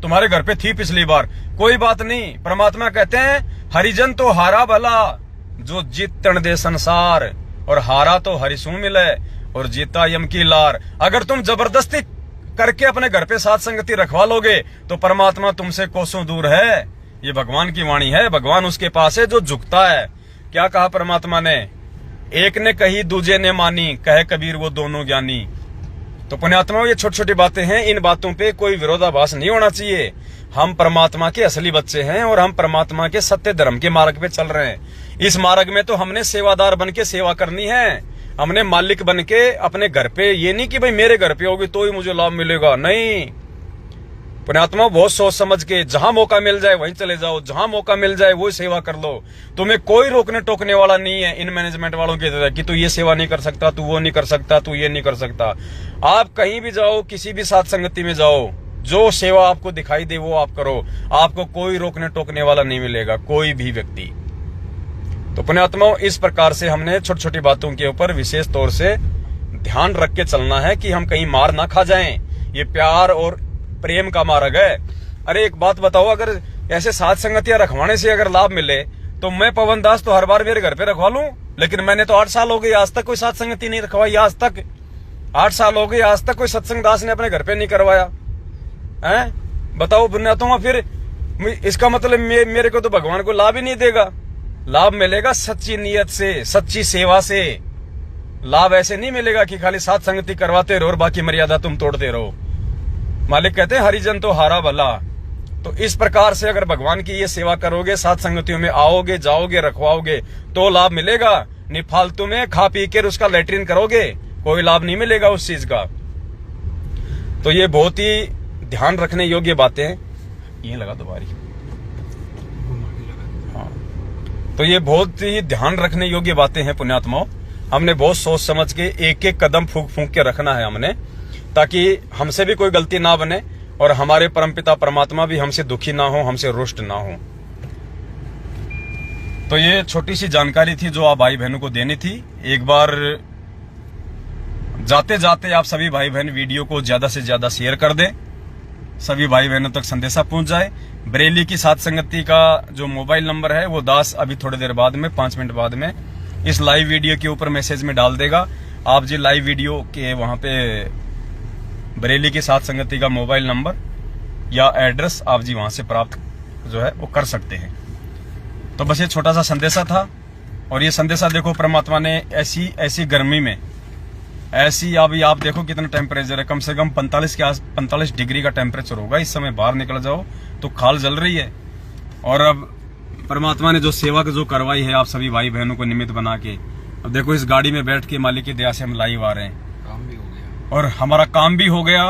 तुम्हारे घर पे थी पिछली बार, कोई बात नहीं। परमात्मा कहते हैं हरिजन तो हारा भला जो जीतन दे संसार, और हारा तो हरिसू मिले और जीता यम की लार। अगर तुम जबरदस्ती करके अपने घर पे सात संगति रखवा लोगे तो परमात्मा तुमसे कोसों दूर है। ये भगवान की वाणी है, भगवान उसके पास है जो झुकता है। क्या कहा परमात्मा ने? एक ने कही दूजे ने मानी, कहे कबीर वो दोनों ज्ञानी। तो पुण्यात्माओं, ये छोटी छोटी बातें हैं, इन बातों पे कोई विरोधाभास नहीं होना चाहिए। हम परमात्मा के असली बच्चे हैं और हम परमात्मा के सत्य धर्म के मार्ग पे चल रहे हैं। इस मार्ग में तो हमने सेवादार बन के सेवा करनी है, हमने मालिक बन के अपने घर पे। ये नहीं कि भाई मेरे घर पे होगी तो ही मुझे लाभ मिलेगा, नहीं। पुण्यात्मा, बहुत सोच समझ के जहां मौका मिल जाए वहीं चले जाओ, जहां मौका मिल जाए वही सेवा कर लो। तुम्हें कोई रोकने टोकने वाला नहीं है इन मैनेजमेंट वालों की तरह कि तू ये सेवा नहीं कर सकता, तू वो नहीं कर सकता, तू ये नहीं कर सकता। आप कहीं भी जाओ, किसी भी साथ संगति में जाओ, जो सेवा आपको दिखाई दे वो आप करो, आपको कोई रोकने टोकने वाला नहीं मिलेगा, कोई भी व्यक्ति। तो पुण्यात्माओं, इस प्रकार से हमने छोटी छोटी बातों के ऊपर विशेष तौर से ध्यान रख के चलना है कि हम कहीं मार ना खा जाएं। ये प्यार और प्रेम का मार्ग है। अरे एक बात बताओ, अगर ऐसे साथ संगतियां रखवाने से अगर लाभ मिले तो मैं पवन दास तो हर बार मेरे घर पे रखवा लूं, लेकिन मैंने तो 8 साल हो गए आज तक कोई साथ संगति नहीं रखवाई। आज तक 8 साल हो गए, आज तक कोई सत्संग दास ने अपने घर पे नहीं करवाया है। बताओ बुनियादों, फिर इसका मतलब मेरे को तो भगवान को लाभ ही नहीं देगा। लाभ मिलेगा सच्ची नीयत से, सच्ची सेवा से। लाभ ऐसे नहीं मिलेगा कि खाली साथ संगति करवाते रहो और बाकी मर्यादा तुम तोड़ते रहो। मालिक कहते हैं हरिजन तो हारा भला। तो इस प्रकार से अगर भगवान की ये सेवा करोगे, साथ संगतियों में आओगे, जाओगे, रखवाओगे तो लाभ मिलेगा। नहीं फालतू में खा पी कर उसका लेटरिन करोगे, कोई लाभ नहीं मिलेगा उस चीज का। तो ये बहुत ही ध्यान रखने योग्य बातें हैं। ये लगा दोबारी, हाँ। तो ये बहुत ही ध्यान रखने योग्य बातें हैं पुण्यात्माओं। हमने बहुत सोच समझ के एक एक कदम फूंक फूंक के रखना है हमने, ताकि हमसे भी कोई गलती ना बने और हमारे परमपिता परमात्मा भी हमसे दुखी ना हो, हमसे रुष्ट ना हो। तो ये छोटी सी जानकारी थी जो आप भाई बहनों को देनी थी। एक बार जाते जाते आप सभी भाई बहन वीडियो को ज्यादा से ज्यादा शेयर कर दें, सभी भाई बहनों तक संदेशा पहुंच जाए। बरेली की साथ संगति का जो मोबाइल नंबर है वो दास अभी थोड़ी देर बाद में 5 मिनट बाद में इस लाइव वीडियो के ऊपर मैसेज में डाल देगा। आप जी लाइव वीडियो के वहां पे बरेली की साथ संगति का मोबाइल नंबर या एड्रेस आप जी वहां से प्राप्त जो है वो कर सकते हैं। तो बस ये छोटा सा संदेशा था। और ये संदेशा देखो परमात्मा ने ऐसी गर्मी में, ऐसी अभी आप देखो कितना टेम्परेचर है, कम से कम 45 डिग्री का टेम्परेचर होगा इस समय। बाहर निकल जाओ तो खाल जल रही है। और अब परमात्मा ने जो सेवा जो करवाई है आप सभी भाई बहनों को निमित्त बना के, अब देखो इस गाड़ी में बैठ के मालिक की दया से हम लाइव आ रहे हैं। काम भी हो गया और हमारा काम भी हो गया,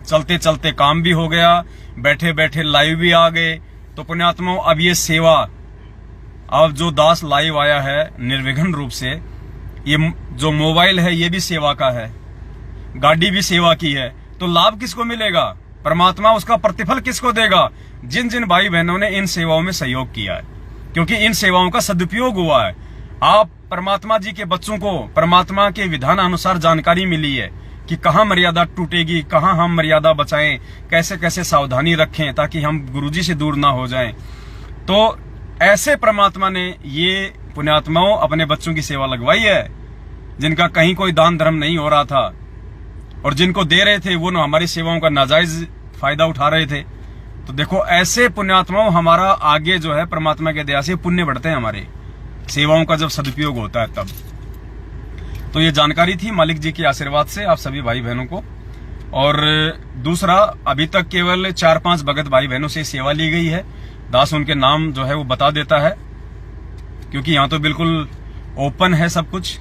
चलते चलते काम भी हो गया, बैठे बैठे लाइव भी आ गए। तो पुण्यात्माओं, अब ये सेवा, अब जो दास लाइव आया है निर्विघ्न रूप से, ये जो मोबाइल है ये भी सेवा का है, गाड़ी भी सेवा की है। तो लाभ किसको मिलेगा? परमात्मा उसका प्रतिफल किसको देगा? जिन जिन भाई बहनों ने इन सेवाओं में सहयोग किया है, क्योंकि इन सेवाओं का सदुपयोग हुआ है। आप परमात्मा जी के बच्चों को परमात्मा के विधान अनुसार जानकारी मिली है कि कहाँ मर्यादा टूटेगी, कहाँ हम मर्यादा बचाएं, कैसे कैसे सावधानी रखें ताकि हम गुरुजी से दूर ना हो जाएं। तो ऐसे परमात्मा ने ये पुण्यात्माओं अपने बच्चों की सेवा लगवाई है, जिनका कहीं कोई दान धर्म नहीं हो रहा था और जिनको दे रहे थे वो हमारी सेवाओं का नाजायज फायदा उठा रहे थे। तो देखो ऐसे पुण्यात्माओं हमारा आगे जो है परमात्मा के दया से पुण्य बढ़ते हैं, हमारे सेवाओं का जब सदुपयोग होता है तब। तो ये जानकारी थी मालिक जी के आशीर्वाद से आप सभी भाई बहनों को। और दूसरा, अभी तक केवल 4-5 भगत भाई बहनों से सेवा ली गई है। दास उनके नाम जो है वो बता देता है, क्योंकि यहाँ तो बिल्कुल ओपन है सब कुछ।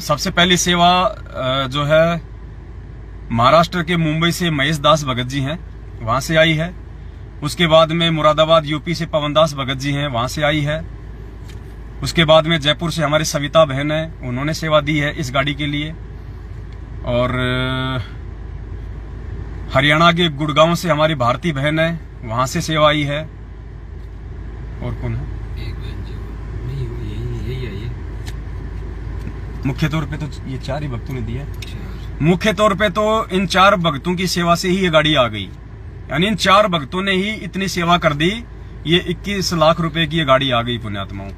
सबसे पहली सेवा जो है महाराष्ट्र के मुंबई से महेश दास भगत जी हैं, वहां से आई है। उसके बाद में मुरादाबाद यूपी से पवन दास भगत जी हैं, वहां से आई है। उसके बाद में जयपुर से हमारी सविता बहन है, उन्होंने सेवा दी है इस गाड़ी के लिए। और हरियाणा के गुड़गांव से हमारी भारती बहन है, वहां से सेवा आई है। और कौन है? एक बहन जी नहीं, यही है ये। मुख्य तौर पे तो ये 4 ही भक्तों ने दिया है। मुख्य तौर पे तो इन 4 भक्तों की सेवा से ही ये गाड़ी आ गई, यानी इन 4 भक्तों ने ही इतनी सेवा कर दी। ये 21 लाख रुपए की ये गाड़ी आ गई पुण्यात्माओं।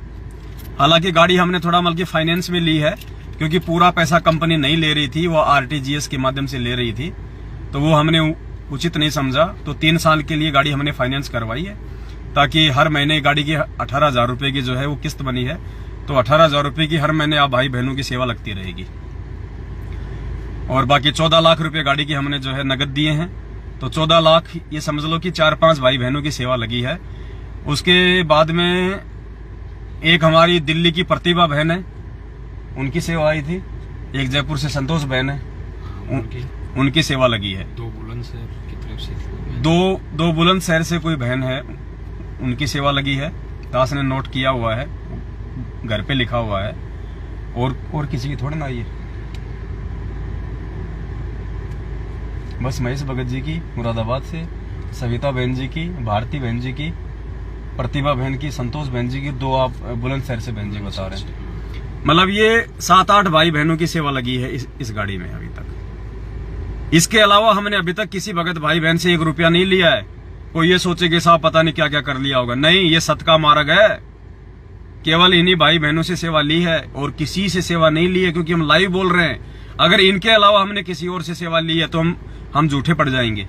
हालांकि गाड़ी हमने थोड़ा बल्कि फाइनेंस में ली है, क्योंकि पूरा पैसा कंपनी नहीं ले रही थी, वो RTGS के माध्यम से ले रही थी, तो वो हमने उचित नहीं समझा। तो 3 साल के लिए गाड़ी हमने फाइनेंस करवाई है, ताकि हर महीने गाड़ी की 18,000 रुपए की जो है वो किस्त बनी है। तो 18,000 रुपए की हर महीने आप भाई बहनों की सेवा लगती रहेगी। और बाकी 14 लाख रुपए गाड़ी की हमने जो है नगद दिए हैं। तो 14 लाख ये समझ लो कि 4-5 भाई बहनों की सेवा लगी है। उसके बाद में एक हमारी दिल्ली की प्रतिभा बहन है, उनकी सेवा आई थी। एक जयपुर से संतोष बहन है, उनकी सेवा लगी है। 2 बुलंदशहर की तरफ से दो बुलंदशहर से कोई बहन है, उनकी सेवा लगी है। दास ने नोट किया हुआ है, घर पे लिखा हुआ है। और किसी की थोड़ी ना आई है, बस महेश भगत जी की मुरादाबाद से, सविता बहन जी की, भारती बहन जी की, प्रतिभा बहन की, संतोष बहन जी की, 2 आप बुलंदशहर से बहन जी बता रहे हैं। मतलब ये 7-8 भाई बहनों की सेवा लगी है इस गाड़ी में अभी तक। इसके अलावा हमने अभी तक किसी भगत भाई बहन से 1 रुपया नहीं लिया है। कोई ये सोचे कि साहब पता नहीं क्या क्या कर लिया होगा, नहीं, ये सदका मार्ग है। केवल इन्हीं भाई बहनों से सेवा ली है और किसी से सेवा नहीं ली है, क्योंकि हम लाइव बोल रहे हैं। अगर इनके अलावा हमने किसी और से सेवा ली है तो हम झूठे पड़ जाएंगे।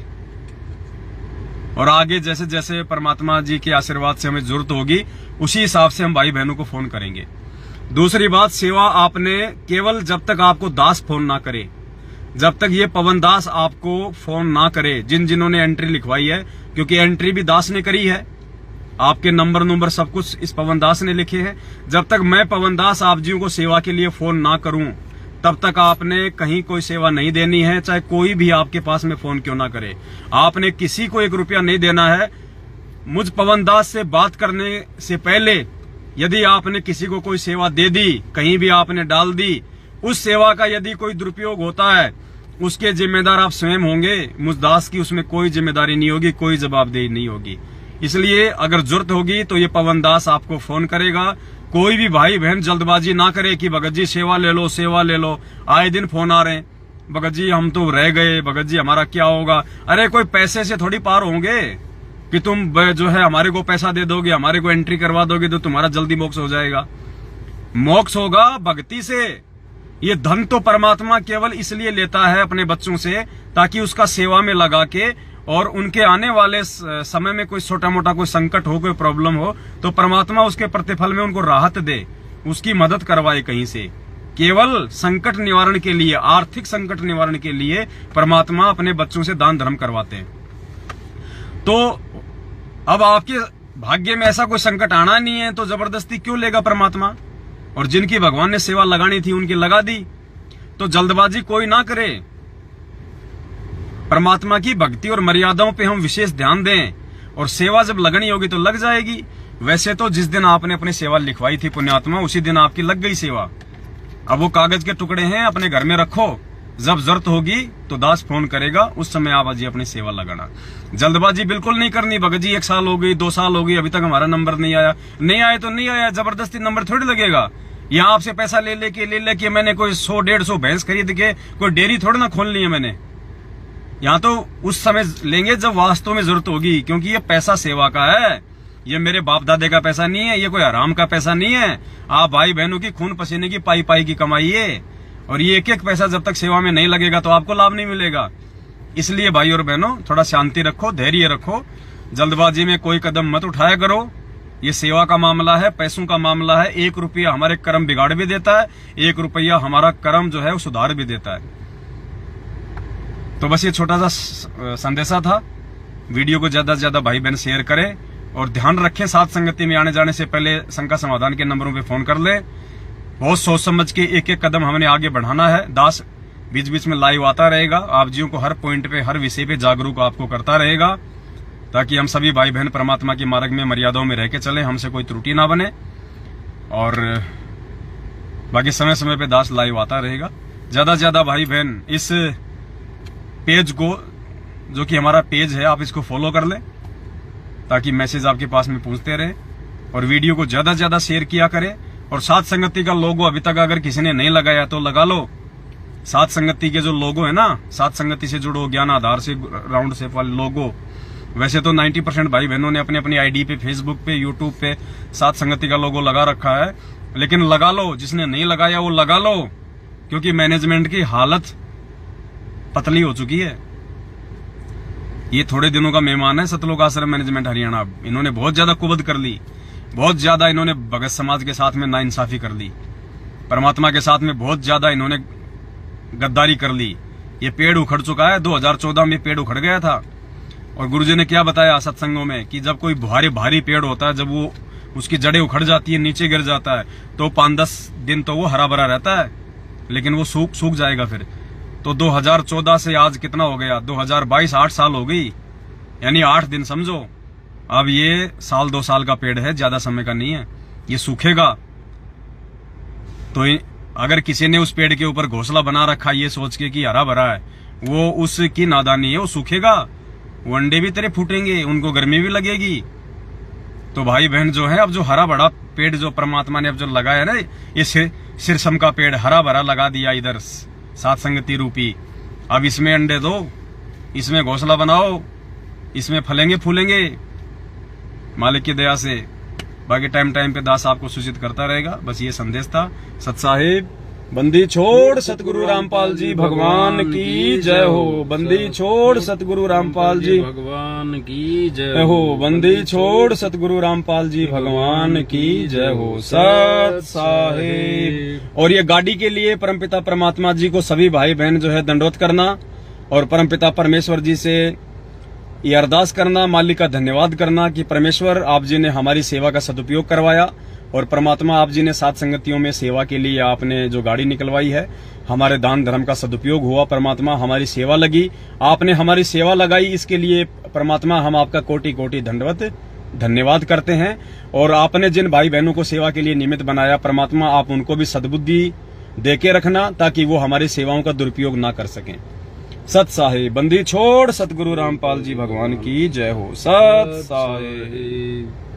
और आगे जैसे जैसे परमात्मा जी के आशीर्वाद से हमें जरूरत होगी उसी हिसाब से हम भाई बहनों को फोन करेंगे। दूसरी बात, सेवा आपने केवल जब तक आपको दास फोन ना करे, जब तक ये पवन दास आपको फोन ना करे, जिन्होंने एंट्री लिखवाई है, क्योंकि एंट्री भी दास ने करी है, आपके नंबर सब कुछ इस पवन दास ने लिखे हैं। जब तक मैं पवन दास आप जियों को सेवा के लिए फोन ना करूं तब तक आपने कहीं कोई सेवा नहीं देनी है, चाहे कोई भी आपके पास में फोन क्यों ना करे। आपने किसी को 1 रुपया नहीं देना है। मुझ पवन दास से बात करने से पहले यदि आपने किसी को कोई सेवा दे दी, कहीं भी आपने डाल दी, उस सेवा का यदि कोई दुरुपयोग होता है उसके जिम्मेदार आप स्वयं होंगे। मुझ दास की उसमें कोई जिम्मेदारी नहीं होगी, कोई जवाबदेही नहीं होगी। इसलिए अगर जरूरत होगी तो ये पवन दास आपको फोन करेगा। कोई भी भाई बहन जल्दबाजी ना करे कि भगत जी सेवा ले लो, सेवा ले लो। आए दिन फोन आ रहे हैं, भगत जी हम तो रह गए, भगत जी हमारा क्या होगा। अरे कोई पैसे से थोड़ी पार होंगे कि तुम जो है हमारे को पैसा दे दोगे, हमारे को एंट्री करवा दोगे तो तुम्हारा जल्दी मोक्ष हो जाएगा। मोक्ष होगा भक्ति से। ये धन तो परमात्मा केवल इसलिए लेता है अपने बच्चों से ताकि उसका सेवा में लगा के और उनके आने वाले समय में कोई छोटा मोटा कोई संकट हो, कोई प्रॉब्लम हो तो परमात्मा उसके प्रतिफल में उनको राहत दे, उसकी मदद करवाए कहीं से। केवल संकट निवारण के लिए, आर्थिक संकट निवारण के लिए परमात्मा अपने बच्चों से दान धर्म करवाते हैं। तो अब आपके भाग्य में ऐसा कोई संकट आना नहीं है तो जबरदस्ती क्यों लेगा परमात्मा। और जिनकी भगवान ने सेवा लगानी थी उनकी लगा दी। तो जल्दबाजी कोई ना करे। परमात्मा की भक्ति और मर्यादाओं पे हम विशेष ध्यान दें और सेवा जब लगनी होगी तो लग जाएगी। वैसे तो जिस दिन आपने अपनी सेवा लिखवाई थी पुण्यात्मा, उसी दिन आपकी लग गई सेवा। अब वो कागज के टुकड़े हैं, अपने घर में रखो, जब जरूरत होगी तो दास फोन करेगा, उस समय आप अजी अपनी सेवा लगाना। जल्दबाजी बिल्कुल नहीं करनी। भगत जी 1 साल हो गई, 2 साल हो गई, अभी तक हमारा नंबर नहीं आया। नहीं आया तो नहीं आया, जबरदस्ती नंबर थोड़ी लगेगा। यहाँ आपसे पैसा ले लेके मैंने कोई 100-150 भैंस खरीद के कोई डेयरी थोड़ी ना खोल ली है मैंने। यहाँ तो उस समय लेंगे जब वास्तव में जरूरत होगी, क्योंकि ये पैसा सेवा का है। ये मेरे बाप दादे का पैसा नहीं है, ये कोई हराम का पैसा नहीं है। आप भाई बहनों की खून पसीने की पाई की कमाई है। और ये एक पैसा जब तक सेवा में नहीं लगेगा तो आपको लाभ नहीं मिलेगा। इसलिए भाई और बहनों थोड़ा शांति रखो, धैर्य रखो, जल्दबाजी में कोई कदम मत उठाया करो। ये सेवा का मामला है, पैसों का मामला है। 1 रुपया हमारे कर्म बिगाड़ भी देता है, 1 रुपया हमारा कर्म जो है वो सुधार भी देता है। तो बस ये छोटा सा संदेशा था। वीडियो को ज्यादा से ज्यादा भाई बहन शेयर करें और ध्यान रखें, साथ संगति में आने जाने से पहले शंका समाधान के नंबरों पे फोन कर ले। बहुत सोच समझ के एक कदम हमने आगे बढ़ाना है। दास बीच बीच में लाइव आता रहेगा, आप जियों को हर पॉइंट पे, हर विषय पे जागरूक आपको करता रहेगा, ताकि हम सभी भाई बहन परमात्मा के मार्ग में मर्यादाओं में रह के चले, हमसे कोई त्रुटि ना बने। और बाकी समय समय पे दास लाइव आता रहेगा। ज्यादा से ज्यादा भाई बहन इस पेज को, जो कि हमारा पेज है, आप इसको फॉलो कर लें ताकि मैसेज आपके पास में पहुंचते रहे। और वीडियो को ज्यादा से ज्यादा शेयर किया करें। और साथ संगति का लोगो अभी तक अगर किसी ने नहीं लगाया तो लगा लो। साथ संगति के जो लोगो है ना, साथ संगति से जुड़ो, ज्ञान आधार से राउंड शेप वाले लोगो। वैसे तो 90% भाई बहनों ने अपनी अपनी आईडी पे, फेसबुक पे, यूट्यूब पे साथ संगति का लोगो लगा रखा है, लेकिन लगा लो। जिसने नहीं लगाया वो लगा लो, क्योंकि मैनेजमेंट की हालत पतली हो चुकी है। ये थोड़े दिनों का मेहमान है सतलोक आश्रम मैनेजमेंट हरियाणा। इन्होंने बहुत ज्यादा कुबद कर ली, बहुत ज्यादा इन्होंने भगत समाज के साथ में नाइंसाफी कर ली, परमात्मा के साथ में बहुत ज्यादा इन्होंने गद्दारी कर ली। ये पेड़ उखड़ चुका है। 2014 में पेड़ उखड़ गया था और गुरुजी ने क्या बताया सत्संगों में कि जब कोई भारी पेड़ होता है, जब वो उसकी जड़ें उखड़ जाती है, नीचे गिर जाता है, तो 5-10 दिन तो वो हरा भरा रहता है, लेकिन वो सूख जाएगा फिर। तो 2014 से आज कितना हो गया, 2022, 8 साल हो गई, यानी 8 दिन समझो। अब ये 1-2 साल का पेड़ है, ज्यादा समय का नहीं है, ये सूखेगा। तो अगर किसी ने उस पेड़ के ऊपर घोंसला बना रखा ये सोच के कि हरा भरा है, वो उसकी नादानी है, वो सूखेगा, वो अंडे भी तेरे फूटेंगे, उनको गर्मी भी लगेगी। तो भाई बहन जो है, अब जो हरा भरा पेड़ जो परमात्मा ने अब जो लगाया ना, ये शीर्षम का पेड़ हरा भरा लगा दिया इधर सात संगति रूपी, अब इसमें अंडे दो, इसमें घोंसला बनाओ, इसमें फलेंगे फूलेंगे मालिक की दया से। बाकी टाइम टाइम पे दास आपको सूचित करता रहेगा। बस ये संदेश था। सत साहिब बंदी छोड़ सतगुरु रामपाल जी भगवान की जय हो। बंदी छोड़ सतगुरु रामपाल जी भगवान की जय हो। बंदी छोड़ सतगुरु रामपाल जी भगवान की जय हो। सत साहिब। और ये गाड़ी के लिए परमपिता परमात्मा जी को सभी भाई बहन जो है दंडवत करना और परमपिता परमेश्वर जी से ये अरदास करना, मालिक का धन्यवाद करना कि परमेश्वर आप जी ने हमारी सेवा का सदुपयोग करवाया और परमात्मा आप जी ने सात संगतियों में सेवा के लिए आपने जो गाड़ी निकलवाई है, हमारे दान धर्म का सदुपयोग हुआ। परमात्मा हमारी सेवा लगी, आपने हमारी सेवा लगाई, इसके लिए परमात्मा हम आपका कोटि कोटि दंडवत धन्यवाद करते हैं। और आपने जिन भाई बहनों को सेवा के लिए निमित्त बनाया, परमात्मा आप उनको भी सद्बुद्धि देके रखना ताकि वो हमारी सेवाओं का दुरुपयोग ना कर सकें। सत साहिब। बंदी छोड़ सतगुरु रामपाल जी भगवान की जय हो। सत साहिब।